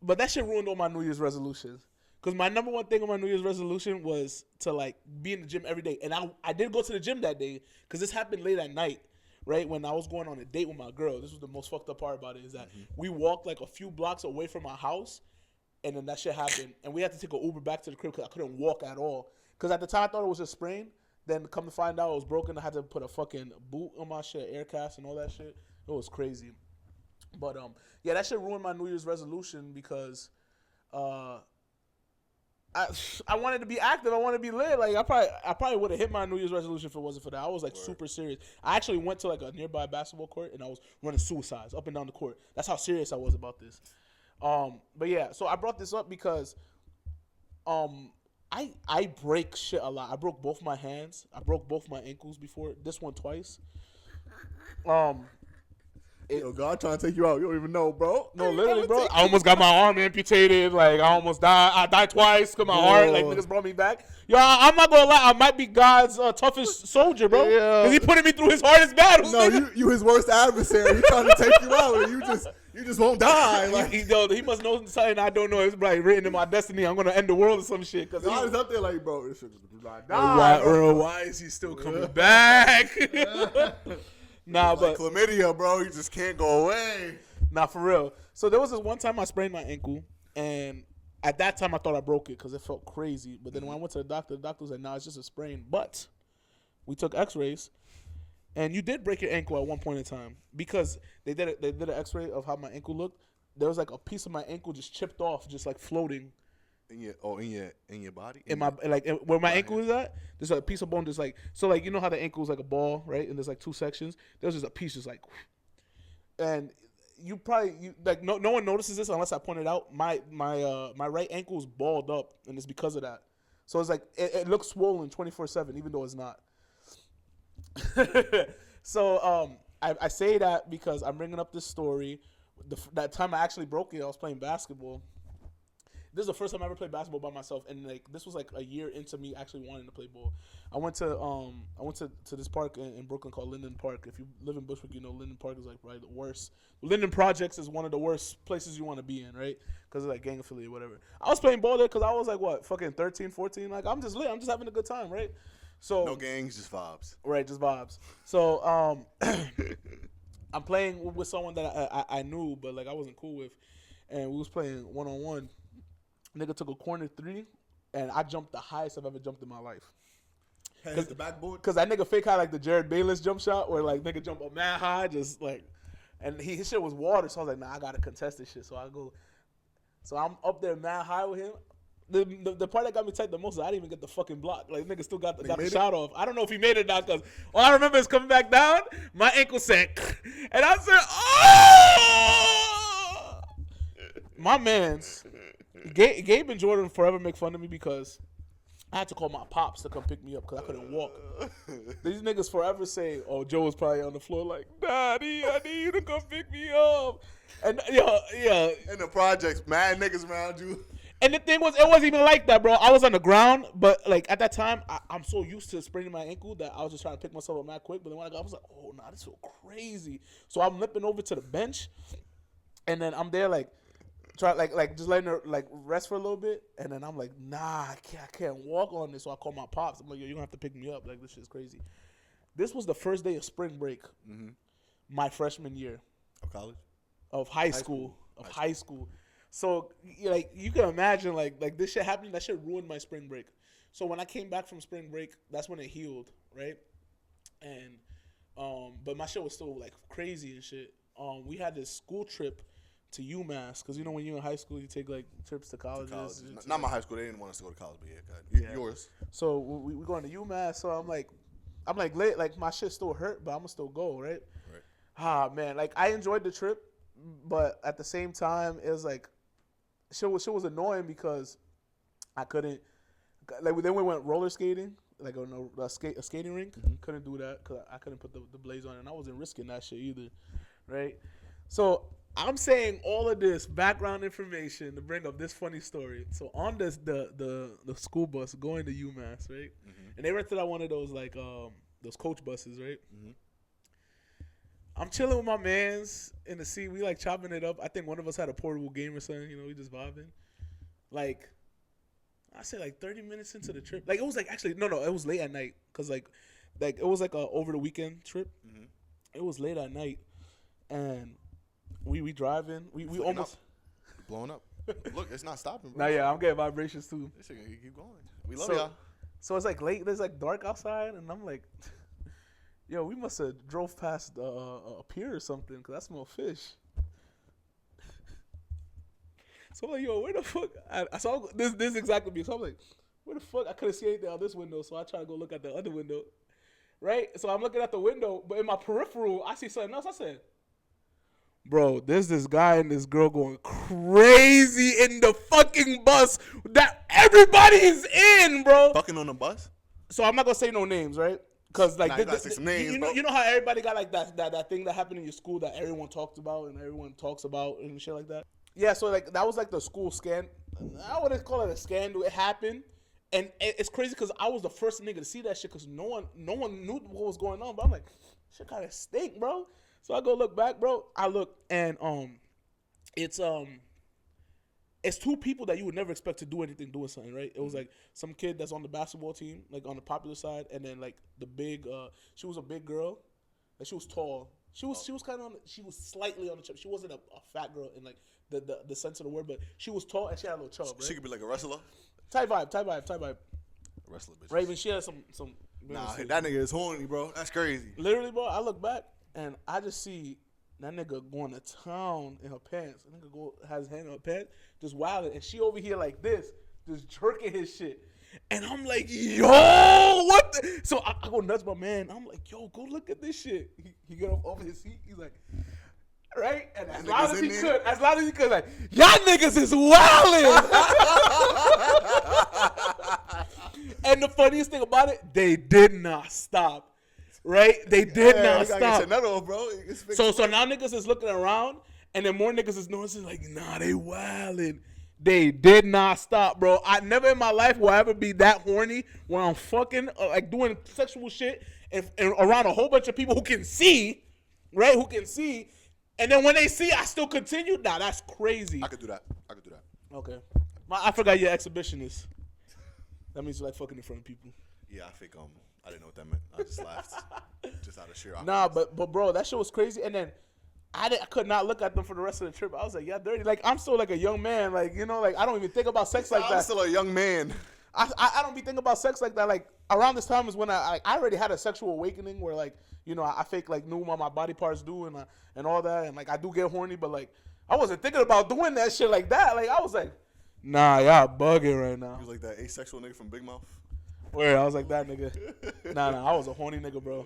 but that shit ruined all my New Year's resolutions. Because my number one thing on my New Year's resolution was to like be in the gym every day. And I did go to the gym that day because this happened late at night, right? When I was going on a date with my girl. This was the most fucked up part about it, is that we walked like a few blocks away from our house, and then that shit happened. And we had to take an Uber back to the crib because I couldn't walk at all. Because at the time I thought it was a sprain. Then come to find out it was broken. I had to put a fucking boot on my shit, air cast and all that shit. It was crazy. But yeah, that shit ruined my New Year's resolution because I wanted to be active. I wanted to be lit. Like I probably would have hit my New Year's resolution if it wasn't for that. I was like super serious. I actually went to like a nearby basketball court and I was running suicides up and down the court. That's how serious I was about this. But yeah, so I brought this up because I break shit a lot. I broke both my hands. I broke both my ankles before. This one twice. Yo, God trying to take you out. You don't even know, bro. No, literally, bro. I almost got my arm amputated. Like, I almost died. I died twice because my heart, like, niggas brought me back. Yo, I'm not going to lie. I might be God's toughest soldier, bro. Because he putting me through his hardest battles. No, you his worst adversary. He trying to take you out, and you just won't die. Like, he must know something I don't know. It's like written in my destiny. I'm going to end the world or some shit. Cause God is up there like, bro, this shit is like, die. Why is he still coming back? Nah, like but chlamydia, bro, you just can't go away. Nah, for real. So there was this one time I sprained my ankle, and at that time I thought I broke it because it felt crazy. But then when I went to the doctor was like, "Nah, it's just a sprain." But we took X-rays, and you did break your ankle at one point in time because they did an X-ray of how my ankle looked. There was like a piece of my ankle just chipped off, just like floating. In your body? Where my ankle is at, there's a piece of bone that's like, so like, you know how the ankle is like a ball, right? And there's like two sections. There's just a piece just like, and you no one notices this unless I point it out. My right ankle is balled up, and it's because of that. So it's like, it looks swollen 24/7, even though it's not. So I say that because I'm bringing up this story. That time I actually broke it, I was playing basketball. This is the first time I ever played basketball by myself, and like this was like a year into me actually wanting to play ball. I went to this park in Brooklyn called Linden Park. If you live in Bushwick, you know Linden Park is like probably the worst. Linden Projects is one of the worst places you want to be in, right? Because of like gang affiliate, whatever. I was playing ball there because I was like what, fucking 13, 14. Like I'm just lit. I'm just having a good time, right? So no gangs, just vibes. Right, just vibes. So I'm playing with someone that I knew, but like I wasn't cool with, and we was playing 1-on-1. Nigga took a corner 3, and I jumped the highest I've ever jumped in my life. Hit the backboard. Cause that nigga fake had like the Jared Bayless jump shot, where like nigga jump up mad high, just like, and his shit was water, so I was like, nah, I gotta contest this shit. So I'm up there mad high with him. The part that got me tight the most is I didn't even get the fucking block. Like nigga still got the shot off. I don't know if he made it now, cause all I remember is coming back down, my ankle said, and I said, oh, my man's. Gabe and Jordan forever make fun of me because I had to call my pops to come pick me up because I couldn't walk. These niggas forever say, "Oh, Joe was probably on the floor like, Daddy, I need you to come pick me up." And yeah. In the projects, mad niggas around you. And the thing was, it wasn't even like that, bro. I was on the ground, but like at that time, I'm so used to spraining my ankle that I was just trying to pick myself up mad quick. But then when I was like, "Oh, nah, this feels crazy." So I'm limping over to the bench, and then I'm there like. Try like just letting her like rest for a little bit, and then I'm like, nah, I can't walk on this. So I call my pops. I'm like, yo, you're gonna have to pick me up. Like this shit's crazy. This was the first day of spring break, my freshman year Of college? of high school. So like you can imagine like this shit happening. That shit ruined my spring break. So when I came back from spring break, that's when it healed, right? And but my shit was still like crazy and shit. We had this school trip to UMass, because you know when you're in high school you take like trips to colleges. Not my high school. They didn't want us to go to college, but yeah. Yours. So we going to UMass. So I'm like late. Like my shit still hurt, but I'm gonna still go, right? Right. Ah man, like I enjoyed the trip, but at the same time it was like shit was annoying because I couldn't. Like then we went roller skating, like on a skating rink. Couldn't do that because I couldn't put the blaze on, and I wasn't risking that shit either, right? So I'm saying all of this background information to bring up this funny story. So on this the school bus going to UMass, right? And they rented out one of those like those coach buses, right? I'm chilling with my mans in the seat. We like chopping it up. I think one of us had a portable game or something. You know, we just vibing. Like I say like 30 minutes into the trip. Like it was like actually no, it was late at night because like it was like a over the weekend trip. It was late at night, and we driving. We almost blowing up. Look, it's not stopping, bro. Nah, yeah, I'm getting vibrations too. This shit gonna keep going. We love y'all. So it's like late. There's like dark outside, and I'm like, yo, we must have drove past a pier or something because I smell fish. So I'm like, yo, where the fuck? I saw this exactly me. So I'm like, where the fuck? I couldn't see anything out this window, so I try to go look at the other window. Right? So I'm looking at the window, but in my peripheral, I see something else. I said, bro, there's this guy and this girl going crazy in the fucking bus that everybody is in, bro. Fucking on the bus? So I'm not gonna say no names, right? Cause like say some names, you know how everybody got like that thing that happened in your school that everyone talked about and everyone talks about and shit like that. Yeah, so like that was like the school scan. I wouldn't call it a scandal. It happened, and it's crazy because I was the first nigga to see that shit because no one knew what was going on. But I'm like, shit kind of stink, bro. So I go look back, bro. I look and it's two people that you would never expect to do anything doing something, right? It was like some kid that's on the basketball team, like on the popular side, and then like the big she was a big girl, like she was tall. She was kind of she was slightly on the chub. She wasn't a fat girl in like the sense of the word, but she was tall and she had a little chub, right? She could be like a wrestler. Type vibe. A wrestler, bitch. Right, but she had some. Nah, that nigga is horny, bro. That's crazy. Literally, bro. I look back and I just see that nigga going to town in her pants. That nigga has his hand in her pants, just wilding, and she over here like this, just jerking his shit. And I'm like, yo, what the? So I go nuts, my man. I'm like, yo, go look at this shit. He get up off his seat. He's like, right? And as loud as he could, like, y'all niggas is wildin'. And the funniest thing about it, they did not stop. Right? They did not stop. Off, bro. So now niggas is looking around, and then more niggas is noticing, like, nah, they wildin'. They did not stop, bro. I never in my life will I ever be that horny when I'm fucking like doing sexual shit and around a whole bunch of people who can see, right? Who can see, and then when they see, I still continue. Nah, that's crazy. I could do that. Okay, I forgot you're exhibitionist. That means you like fucking in front of people. Yeah, I think I didn't know what that meant. I just laughed, just out of sheer. Nah, but bro, that shit was crazy. And then I could not look at them for the rest of the trip. I was like, yeah, dirty. Like I'm still like a young man. Like like I don't even think about sex like that. I'm still a young man. I don't be thinking about sex like that. Like around this time is when I already had a sexual awakening where like I fake like knew what my body parts do and all that, and like I do get horny, but like I wasn't thinking about doing that shit like that. Like I was like, nah, y'all bugging right now. You was like that asexual nigga from Big Mouth. Where I was like that nigga. Nah, I was a horny nigga, bro.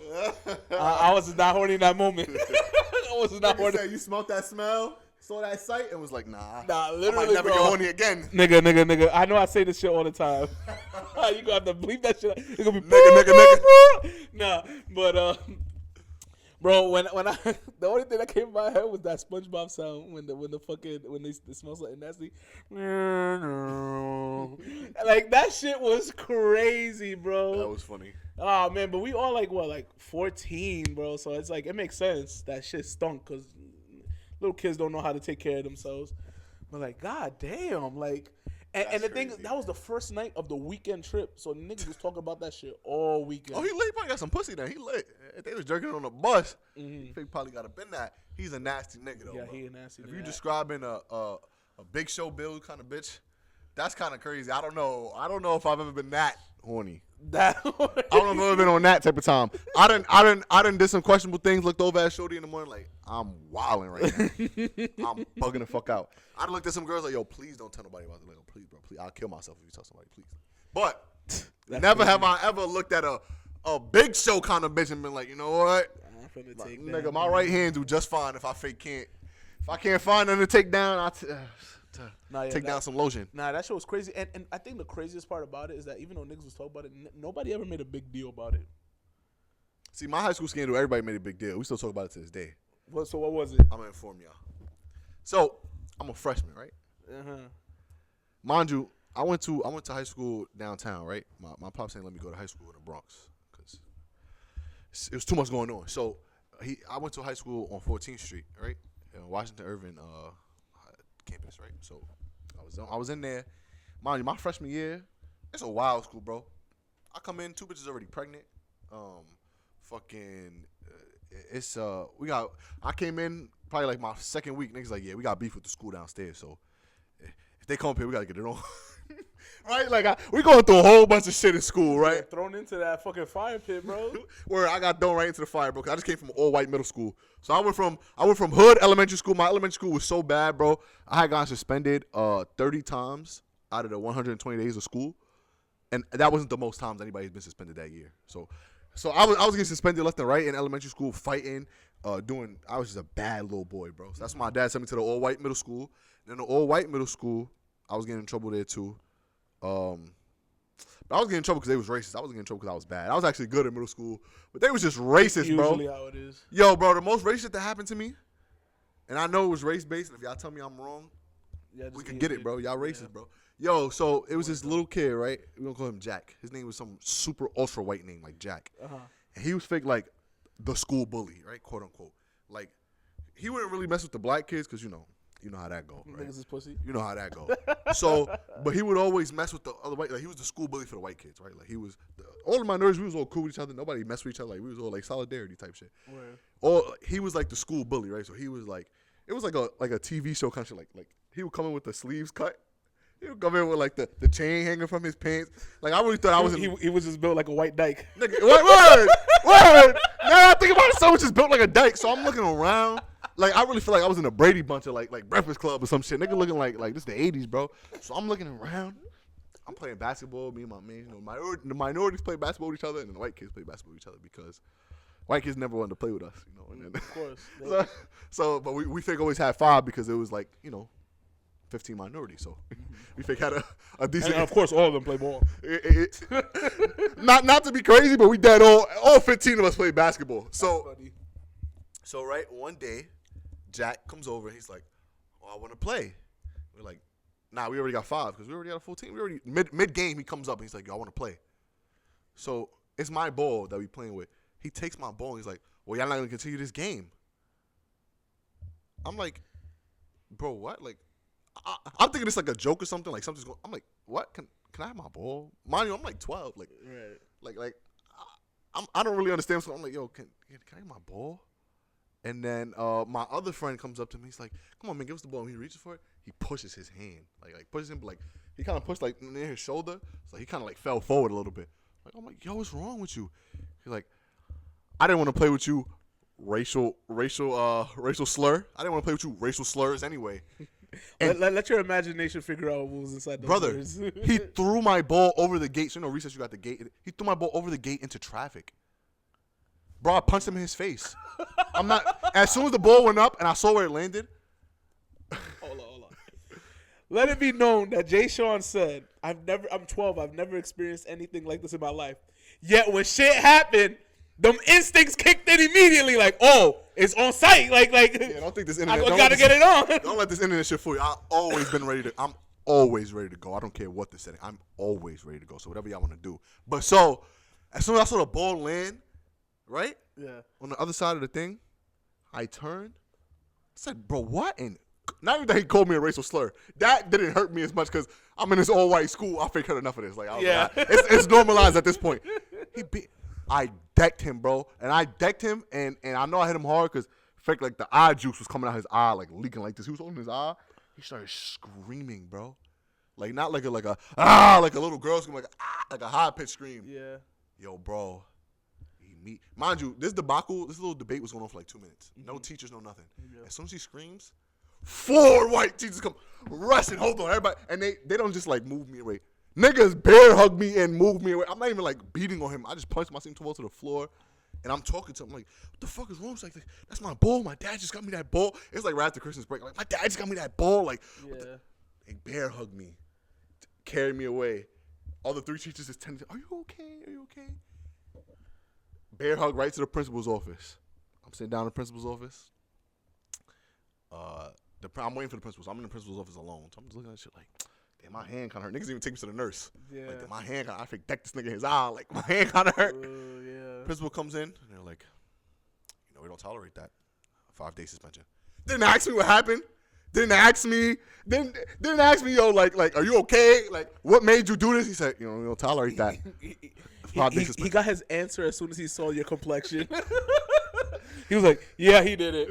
I was not horny in that moment. I was not horny. You smelled that smell, saw that sight, and was like, nah. Nah, literally, I might never bro. get horny again. Nigga. I know I say this shit all the time. You gonna have to bleep that shit out. It's gonna be Nigga. Nah, but bro, when I the only thing that came in my head was that SpongeBob sound when they smell something nasty. Like that shit was crazy, bro. That was funny. Oh man, but we all like 14, bro. So it's like it makes sense that shit stunk because little kids don't know how to take care of themselves. But like, god damn, like, and the thing crazy. that was the first night of the weekend trip, so niggas was talking about that shit all weekend. Oh, he lit. He probably got some pussy then. He lit. If they was jerking on the bus, he probably got up in that. He's a nasty nigga though. Yeah, bro. he a nasty. If you describing a Big Show build kind of bitch, that's kind of crazy. I don't know if I've ever been that horny. That I don't know if I've ever been on that type of time. I done did some questionable things. Looked over at Shorty in the morning like I'm wilding right now. I'm bugging the fuck out. I done looked at some girls like, yo, please don't tell nobody about it. Like, oh, please, bro, please, I'll kill myself if you tell somebody, please. But never have I ever looked at a Big Show kind of bitch and been like, you know what, like, nigga, my right hand do just fine if I can't find nothing to take down. Take down some lotion. Nah, that shit was crazy. And I think the craziest part about it is that even though niggas was talking about it, nobody ever made a big deal about it. See, my high school scandal, everybody made a big deal. We still talk about it to this day. So what was it? I'm going to inform y'all. So, I'm a freshman, right? Uh-huh. Mind you, I went to high school downtown, right? My pops didn't let me go to high school in the Bronx because it was too much going on. So, I went to high school on 14th Street, right? Washington Irving campus, right? So I was in there. Mind you, my freshman year, it's a wild school, bro. I come in, 2 bitches already pregnant. I came in probably like my second week. Niggas like, yeah, we got beef with the school downstairs. So if they come up here, we gotta get it on. Right? Like we going through a whole bunch of shit in school, right? Yeah, thrown into that fucking fire pit, bro. Where I got thrown right into the fire, bro. 'Cause I just came from an all-white middle school. So I went from hood elementary school. My elementary school was so bad, bro. I had gotten suspended 30 times out of the 120 days of school, and that wasn't the most times anybody's been suspended that year. So I was getting suspended left and right in elementary school, fighting, I was just a bad little boy, bro. So that's why my dad sent me to the all-white middle school. Then the all-white middle school, I was getting in trouble there too. But I was getting in trouble because they was racist. I wasn't getting in trouble because I was bad. I was actually good in middle school, but they was just racist, bro. Usually how it is. Yo, bro, the most racist that happened to me, and I know it was race-based, and if y'all tell me I'm wrong, we can get it, bro. Y'all racist, bro. Yo, so it was this little kid, right? We're going to call him Jack. His name was some super ultra-white name, like Jack. Uh-huh. And he was fake, like, the school bully, right? Quote, unquote. Like, he wouldn't really mess with the black kids because, you know how that go, right? Niggas is pussy. You know how that go. So, but he would always mess with the other white. Like he was the school bully for the white kids, right? Like he was all the minorities. We was all cool with each other. Nobody messed with each other. Like we was all like solidarity type shit. Word. He was like the school bully, right? So he was like, it was like a TV show kind of shit. Like he would come in with the sleeves cut. He would come in with like the chain hanging from his pants. Like I really thought I was. He was just built like a white dyke. Nigga, word. Now I think about it, so it's just built like a dyke. So I'm looking around. Like I really feel like I was in a Brady Bunch of like Breakfast Club or some shit. Nigga looking like this the 80s, bro. So I'm looking around. I'm playing basketball. Me and my man, the minorities play basketball with each other, and then the white kids play basketball with each other because white kids never wanted to play with us, And then, of course. But we fake always had 5 because it was like 15 minorities. So we fake had a decent. And of course, all of them play ball. Not to be crazy, but we dead all 15 of us played basketball. So right one day, Jack comes over and he's like, "Oh, I want to play." We're like, nah, we already got 5 because we already got a full team. We already mid game. He comes up and he's like, yo, I want to play. So it's my ball that we playing with. He takes my ball and he's like, well, y'all not gonna continue this game. I'm like, bro, what? Like, I'm thinking it's like a joke or something. Like something's going. I'm like, what? Can I have my ball? Mind you, I'm like 12. Like, Right. I don't really understand. So I'm like, yo, can I have my ball? And then my other friend comes up to me. He's like, come on, man, give us the ball. And he reaches for it. He pushes his hand, like pushes him, but like he kind of pushed like near his shoulder. So he kind of like fell forward a little bit. Like, I'm like, yo, what's wrong with you? He's like, I didn't want to play with you, racial slur. I didn't want to play with you, racial slurs anyway. Let your imagination figure out what was inside those Brother, words. he threw my ball over the gate. So, recess, you got the gate. He threw my ball over the gate into traffic. Bro, I punched him in his face. I'm not. As soon as the ball went up and I saw where it landed. Hold on. Let it be known that Jay Sean said, I'm 12. I've never experienced anything like this in my life. Yet when shit happened, them instincts kicked in immediately. Like, oh, it's on site. Like, yeah, don't think this internet. I gotta get it on. Don't let this internet shit fool you. I'm always ready to go. I don't care what the setting. I'm always ready to go. So whatever y'all want to do. But so, as soon as I saw the ball land, right? Yeah. On the other side of the thing, I turned. I said, bro, what? And not even that he called me a racial slur. That didn't hurt me as much because I'm in this all-white school. I fake heard enough of this. Like, I was like, it's normalized at this point. I decked him, bro. And I decked him, and I know I hit him hard because fake like the eye juice was coming out his eye, like leaking like this. He was holding his eye. He started screaming, bro. Like not like a little girl scream, like a high-pitched scream. Yeah. Yo, bro. Mind you, this little debate was going on for like 2 minutes. No teachers, no nothing. Yeah. As soon as he screams, 4 white teachers come rushing. Hold on, everybody. And they don't just like move me away. Niggas bear hug me and move me away. I'm not even like beating on him. I just punched my team to the floor. And I'm talking to him like, what the fuck is wrong? It's like, that's my ball. My dad just got me that ball. It's like right after Christmas break. Like, my dad just got me that ball. Like, they bear hug me, carry me away. All the 3 teachers is tending to, are you okay? Are you okay? Bear hug right to the principal's office. I'm sitting down in the principal's office. I'm waiting for the principal. So I'm in the principal's office alone. So I'm just looking at that shit like, damn, my hand kind of hurt. Niggas even take me to the nurse. Yeah. Like, my hand kind of, I fake deck this nigga in his eye. Like, my hand kind of hurt. Yeah. Principal comes in, and they're like, we don't tolerate that. 5-day suspension. Didn't ask me what happened. Didn't ask me, yo, like, are you okay? Like, what made you do this? He said, we don't tolerate that. He got his answer as soon as he saw your complexion. He was like, yeah, he did it.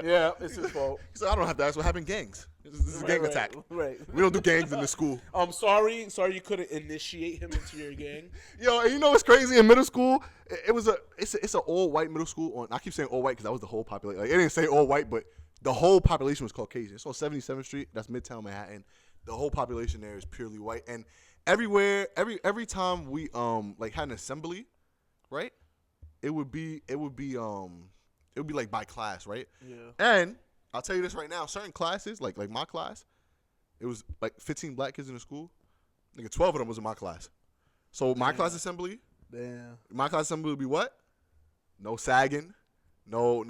Yeah, it's his fault. He said, I don't have to ask what happened. Gangs. This is a gang attack. Right. We don't do gangs in the school. I'm sorry you couldn't initiate him into your gang. Yo, and you know what's crazy? In middle school, it's an all white middle school. I keep saying all white because that was the whole population. Like, it didn't say all white, but the whole population was Caucasian. It's on 77th Street. That's Midtown Manhattan. The whole population there is purely white. And everywhere, every time we like had an assembly, right? It would be like by class, right? Yeah. And I'll tell you this right now, certain classes, like my class, it was like 15 black kids in the school. Nigga, 12 of them was in my class. So my class assembly, my class assembly would be what? No sagging, no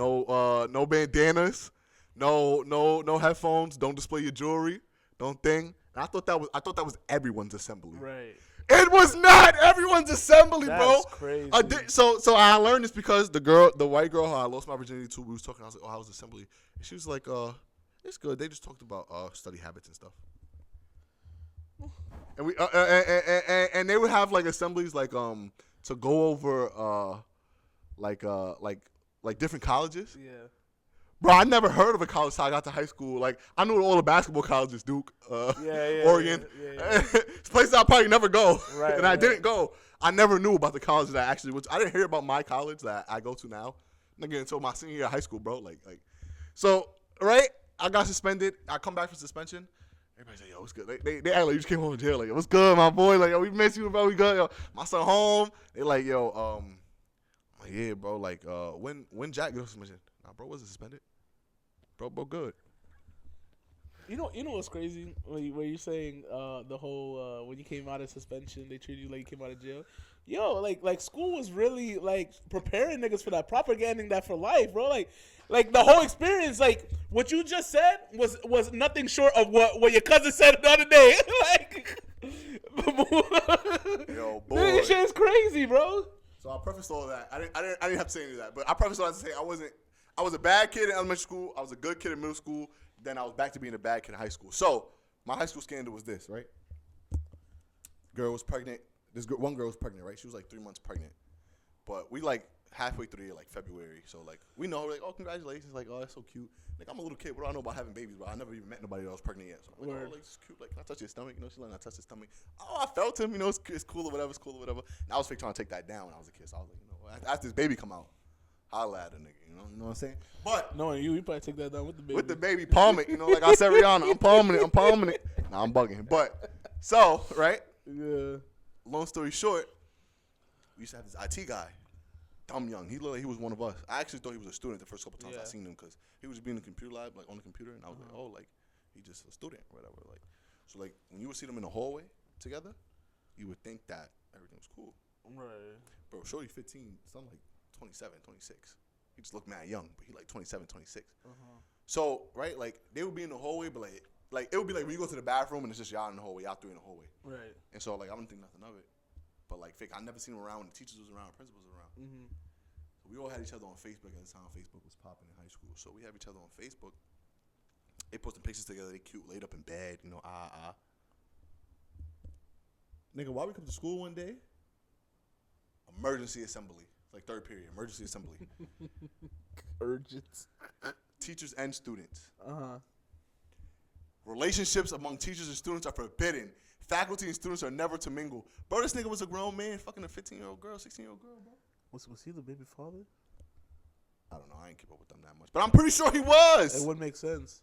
bandanas, no headphones, don't display your jewelry, don't thing. And I thought that was everyone's assembly. Right. It was not everyone's assembly, bro. That's crazy. So I learned this because the white girl who I lost my virginity to, we was talking. I was like, how was assembly? And she was like, it's good. They just talked about study habits and stuff. And we and they would have like assemblies like to go over like different colleges. Yeah. Bro, I never heard of a college till I got to high school. Like, I knew all the basketball colleges, Duke, Oregon. Yeah. It's places I probably never go. Right, I didn't go. I never knew about the colleges that I actually went to. I didn't hear about my college that I go to now. Nigga, until my senior year of high school, bro. So, right? I got suspended. I come back from suspension. Everybody's like, yo, what's good? They act like you just came home from jail. Like, yo, what's good, my boy? Like, yo, we miss you, bro. We good. Yo, my son home. They like, yo, I'm like, yeah, bro. Like, when Jack goes to suspension? Nah, bro, wasn't suspended. Bro, good. You know what's crazy? Where you're saying the whole when you came out of suspension, they treated you like you came out of jail. Yo, like school was really like preparing niggas for that, propaganding that for life, bro. Like the whole experience, like what you just said was nothing short of what your cousin said the other day. Like, Yo, boy. this shit is crazy, bro. So I prefaced all that. I didn't have to say any of that, but I prefaced all that to say I was a bad kid in elementary school. I was a good kid in middle school. Then I was back to being a bad kid in high school. So my high school scandal was this, right? Girl was pregnant. One girl was pregnant, right? She was like 3 months pregnant. But we like halfway through the year, like February. So like we know, like, oh, congratulations, like, oh, that's so cute. Like I'm a little kid, what do I know about having babies, bro? I never even met nobody that was pregnant yet. So I'm like, oh, like it's cute. Like, can I touch your stomach? You know, she's like, I touch his stomach. Oh, I felt him. You know, it's cool or whatever. It's cool or whatever. And I was fake trying to take that down when I was a kid. So I was like, you know, after this baby come out, holla at a nigga. You know what I'm saying? But knowing you probably take that down with the baby. With the baby, palm it. You know, like I said, Rihanna, I'm palming it. Nah, I'm bugging him. But so right. Yeah. Long story short, we used to have this IT guy. Dumb young. He looked like he was one of us. I actually thought he was a student the first couple times I seen him because he was being in the computer lab, like on the computer, and I was like, oh, like he just a student or whatever. Like, so like when you would see them in the hallway together, you would think that everything was cool. Right. Bro, shorty 15, something like 27, 26. He just looked mad young, but he like 27, 26. So right, like they would be in the hallway, but like it would be like when you go to the bathroom and it's just y'all in the hallway, y'all three in the hallway. Right. And so like I didn't think nothing of it. But like fake, I never seen him around when the teachers was around, principals was around. Mm-hmm. So we all had each other on Facebook at the time. Facebook was popping in high school, so we have each other on Facebook. They posting pictures together. They cute, laid up in bed, you know. Nigga, why we come to school one day? Emergency assembly. It's like third period. Emergency assembly. Urgent. Teachers and students. Uh-huh. Relationships among teachers and students are forbidden. Faculty and students are never to mingle. Bro, this nigga was a grown man fucking a 15-year-old girl, 16-year-old girl, bro. Was he the baby father? I don't know. I ain't keep up with them that much. But I'm pretty sure he was. It wouldn't make sense.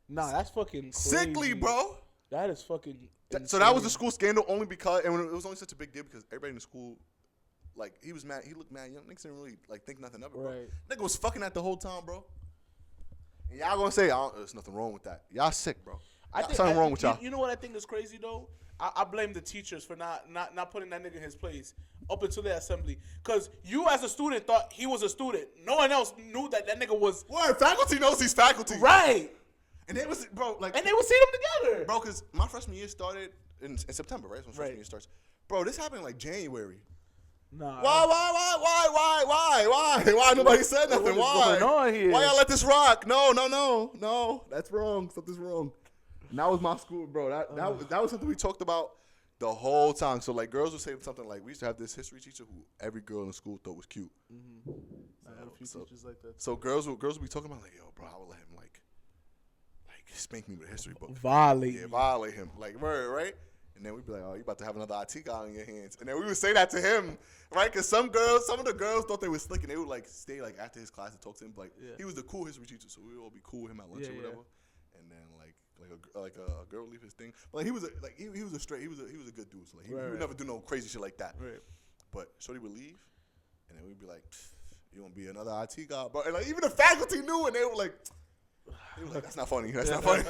Nah, that's fucking crazy. Sickly, bro. That is fucking So that was the school scandal only because, and it was only such a big deal because everybody in the school, like, he was mad. He looked mad young. Niggas didn't really, like, think nothing of it, bro. Right. Nigga was fucking that the whole time, bro. And y'all gonna say, there's nothing wrong with that. Y'all sick, bro. Something wrong with y'all. You know what I think is crazy, though? I blame the teachers for not putting that nigga in his place up until the assembly. Because you as a student thought he was a student. No one else knew that nigga was. What? Faculty knows he's faculty. Right. And they was, bro, like. And they would see them together. Bro, because my freshman year started in September, right? That's when freshman year starts. Bro, this happened in like January. Nah. Why? Nobody said nothing. Why? Going on here? Why y'all let this rock? No. That's wrong. Something's wrong. And that was my school, bro. That was something we talked about the whole time. So like girls would say something like, we used to have this history teacher who every girl in the school thought was cute. Mm-hmm. I had a few teachers like that. So girls would be talking about like, yo, bro, I would let him like spank me with a history book. Violate him. Like, right? And then we'd be like, oh, you about to have another IT guy on your hands. And then we would say that to him, right? Because some of the girls thought they were slick and they would like stay like after his class and talk to him. Like, he was the cool history teacher, so we would all be cool with him at lunch or whatever. And then like a girl would leave his thing. But like he was a good dude. So like he would never do no crazy shit like that. Right. But shorty would leave, and then we'd be like, you gonna be another IT guy, bro? And like even the faculty knew, and they were like, that's not funny. That's not funny.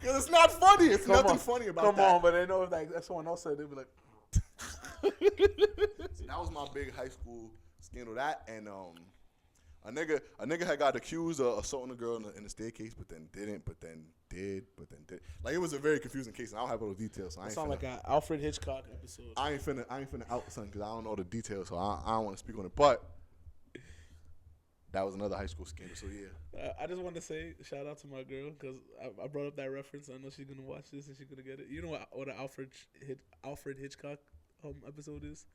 Because it's not funny. It's nothing funny about that. Come on, but they know if like someone else said, they'd be like. See, that was my big high school scandal. That and a nigga had got accused of assaulting a girl in the staircase, but then didn't, but then did. Like it was a very confusing case, and I don't have all the details. So I ain't sound like an Alfred Hitchcock episode. I ain't finna out something because I don't know the details, so I don't want to speak on it. But that was another high school scandal. So yeah. I just want to say shout out to my girl because I brought up that reference. I know she's gonna watch this and she's gonna get it. You know what an Alfred Hitchcock episode is?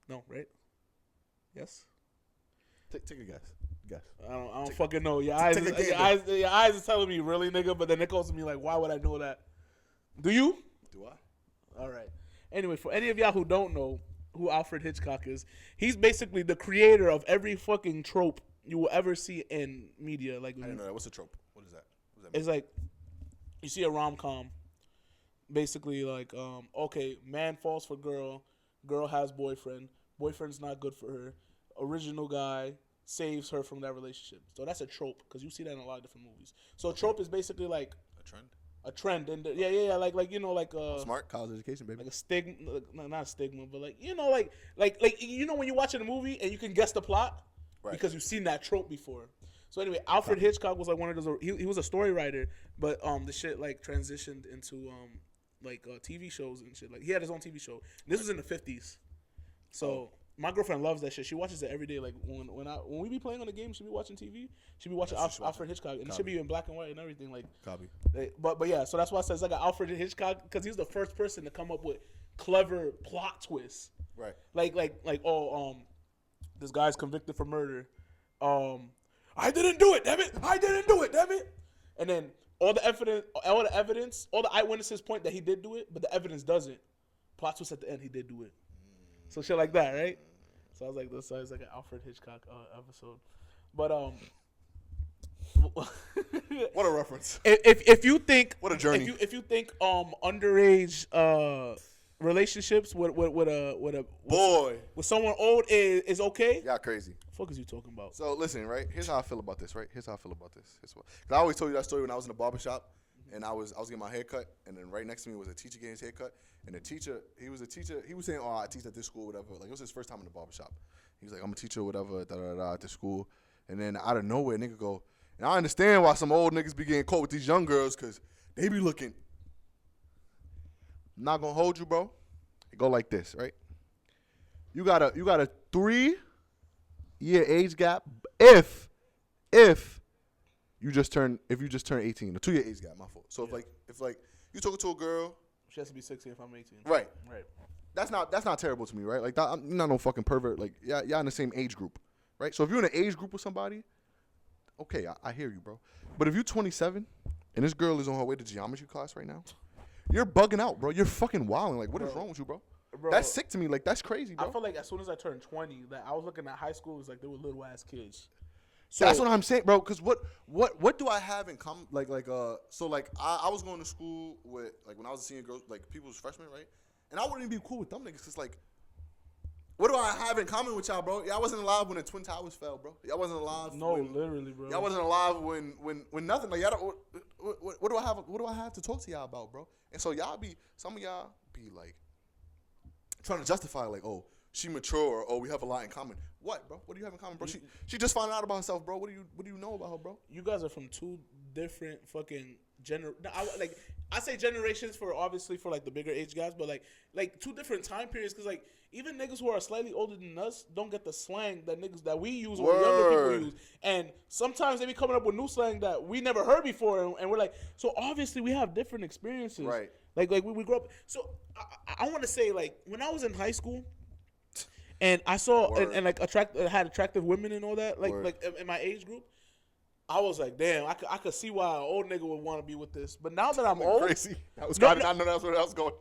No, right? Yes. Take a guess. I don't fucking know. Your eyes is telling me really, nigga. But then it goes to me like, why would I know that? Do you? Do I? All right. Anyway, for any of y'all who don't know who Alfred Hitchcock is, he's basically the creator of every fucking trope you will ever see in media. Like, I didn't know that. What's a trope? What is that? What does that mean? It's like you see a rom-com. Basically, like, okay, man falls for girl has boyfriend. Boyfriend's not good for her. Original guy saves her from that relationship. So that's a trope because you see that in a lot of different movies. So a trope is basically like A trend. and yeah, like you know, like Smart college education, baby. like a stigma, not a stigma, but like you know, like you know when you're watching a movie and you can guess the plot because you've seen that trope before. So anyway, Alfred Hitchcock was like one of those. He was a story writer, but the shit like transitioned into TV shows and shit. Like he had his own TV show. This was in the 50s. So my girlfriend loves that shit. She watches it every day. Like when we be playing on the game, she be watching TV. She be watching Alfred Hitchcock, and it should be in black and white and everything. Like Copy. But yeah, so that's why I said it's like an Alfred Hitchcock because he was the first person to come up with clever plot twists. Right. This guy's convicted for murder. I didn't do it, damn it! I didn't do it, damn it! And then all the evidence, all the eyewitnesses point that he did do it, but the evidence doesn't. Plot twist at the end, he did do it. So shit like that, right? So I was like, this is like an Alfred Hitchcock episode. But What a reference. If you think What a journey. If you think underage relationships with someone old is okay, Y'all crazy. fuck is you talking about? So listen, right? Here's how I feel about this, right? Cause I always told you that story when I was in the barbershop and I was getting my hair cut, and then right next to me was a teacher getting his hair cut, and the teacher, he was saying, oh, I teach at this school, whatever. Like it was his first time in the barbershop. He was like, I'm a teacher, whatever, at the school. And then out of nowhere, nigga go, and I understand why some old niggas be getting caught with these young girls, cause they be looking. I'm not gonna hold you, bro. It go like this, right? You got a 3-year age gap if you just turn 18, a 2-year age gap, my fault. So if you talking to a girl, She has to be 16 if I'm 18. right? Right. That's not terrible to me, right? Like that, I'm not no fucking pervert. Like y'all in the same age group, right? So if you're in an age group with somebody, okay, I hear you, bro. But if you're 27 and this girl is on her way to geometry class right now, you're bugging out, bro. You're fucking wilding. Like what is wrong with you, bro? That's sick to me. Like that's crazy, bro. I feel like as soon as I turned 20, that I was looking at high school, it was like they were little ass kids. So that's what I'm saying, bro. Cause what do I have in common? I was going to school with like when I was a senior girl, like people was freshmen, right? And I wouldn't even be cool with them niggas. Cause like, what do I have in common with y'all, bro? Y'all wasn't alive when the Twin Towers fell, bro. Y'all wasn't alive. Literally, bro. Y'all wasn't alive when nothing. Like y'all don't. What do I have? What do I have to talk to y'all about, bro? And so some of y'all be like trying to justify like, oh, she mature, or we have a lot in common. What, bro? What do you have in common, bro? She just found out about herself, bro. What do you know about her, bro? You guys are from two different fucking I say generations for obviously for like the bigger age guys, but like two different time periods. Cause like even niggas who are slightly older than us don't get the slang that niggas that we use or younger people use, and sometimes they be coming up with new slang that we never heard before, and we're like, so obviously we have different experiences, right? Like we grew up. So I want to say like when I was in high school. And I saw and like had attractive women and all that, like in my age group. I was like, damn, I could see why an old nigga would want to be with this. But now that I'm old, crazy. That was I know that's where I was going.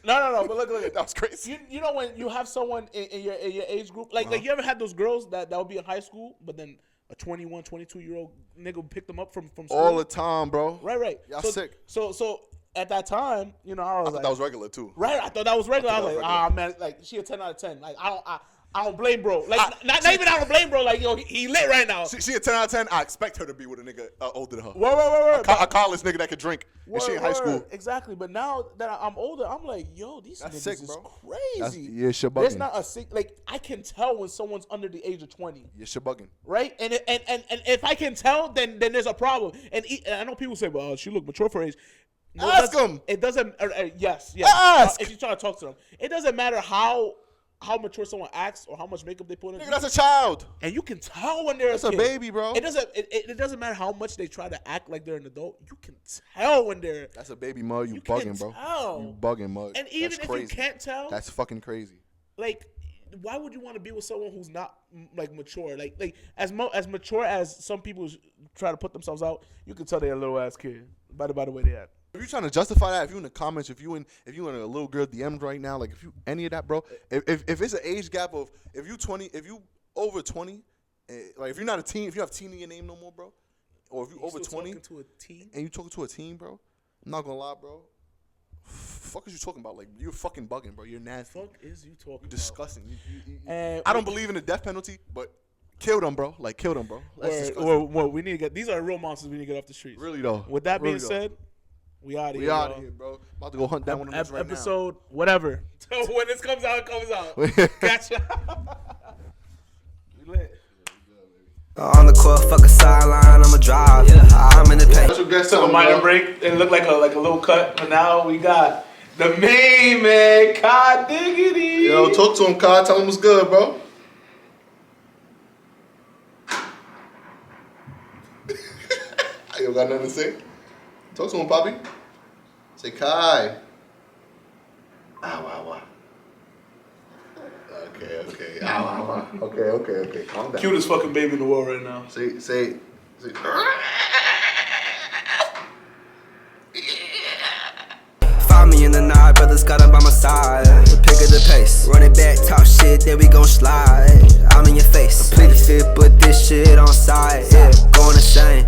No. But look, that was crazy. You know when you have someone in your age group, like you ever had those girls that would be in high school, but then a 21, 22-year-old nigga would pick them up from school all the time, bro. Right. Y'all sick. So. At that time, you know, I thought that was regular too. Right, I thought that was regular. I was like, man, like she a 10 out of 10. Like I don't blame bro. Like not even I don't blame bro. Like yo, he lit right now. She a 10 out of 10. I expect her to be with a nigga older than her. Word. A college nigga that could drink. And she in high school. Exactly. But now that I'm older, I'm like, yo, these niggas sick, is bro. crazy. Yeah, shit bugging. There's not a like I can tell when someone's under the age of 20. Yeah, shit bugging. Right? And if I can tell, then there's a problem. And I know people say, well, she look mature for her age. No, ask them. It doesn't. Yes. Ask. If you try to talk to them, it doesn't matter how mature someone acts or how much makeup they put in. Nigga, that's a child. And you can tell when they're that's a kid. Baby, bro. It doesn't matter how much they try to act like they're an adult. You can tell when they're. That's a baby mug. You bugging, bro. Tell. You bugging, mug. And even if you can't tell, that's fucking crazy. Like, why would you want to be with someone who's not like mature? Like as mature as some people try to put themselves out, you can tell they're a little ass kid by the way they act. If you're trying to justify that, if you in the comments, if you in a little girl DMs right now, like if you any of that, bro, if it's an age gap of if you over 20, like if you're not a teen, if you have teen in your name no more, bro, or if you over 20 to a teen and you talking to a teen, bro, I'm not gonna lie, bro. Fuck is you talking about? Like you're fucking bugging, bro. You're nasty. Fuck is you talking? You're disgusting. And I don't believe in the death penalty, but Kill them, bro. Like, kill them, bro. That's disgusting. Or we need to get. These are real monsters. We need to get off the streets. Really though. With that being Really, though. said, we out of here. We out of here, bro. About to go hunt down one of them right episode, whatever. When this comes out, it comes out. Gotcha. We lit. On the court, fuck a sideline, I'ma drive. I'm in the paint. Special guest So a minor break. It looked like a little cut, but now we got the main man, Cod Diggity. Yo, talk to him, Cod. Tell him what's good, bro. You got nothing to say? Talk to him, Poppy. Say, Kai. Ow. Okay. Ow. Okay. Calm down. Cutest fucking baby in the world right now. Say. Find me in the night, brothers got him by my side. Pick of the pace, run it back, talk shit, then we gon' slide. I'm in your face, plead the fifth, put this shit on side. Yeah, going to shame.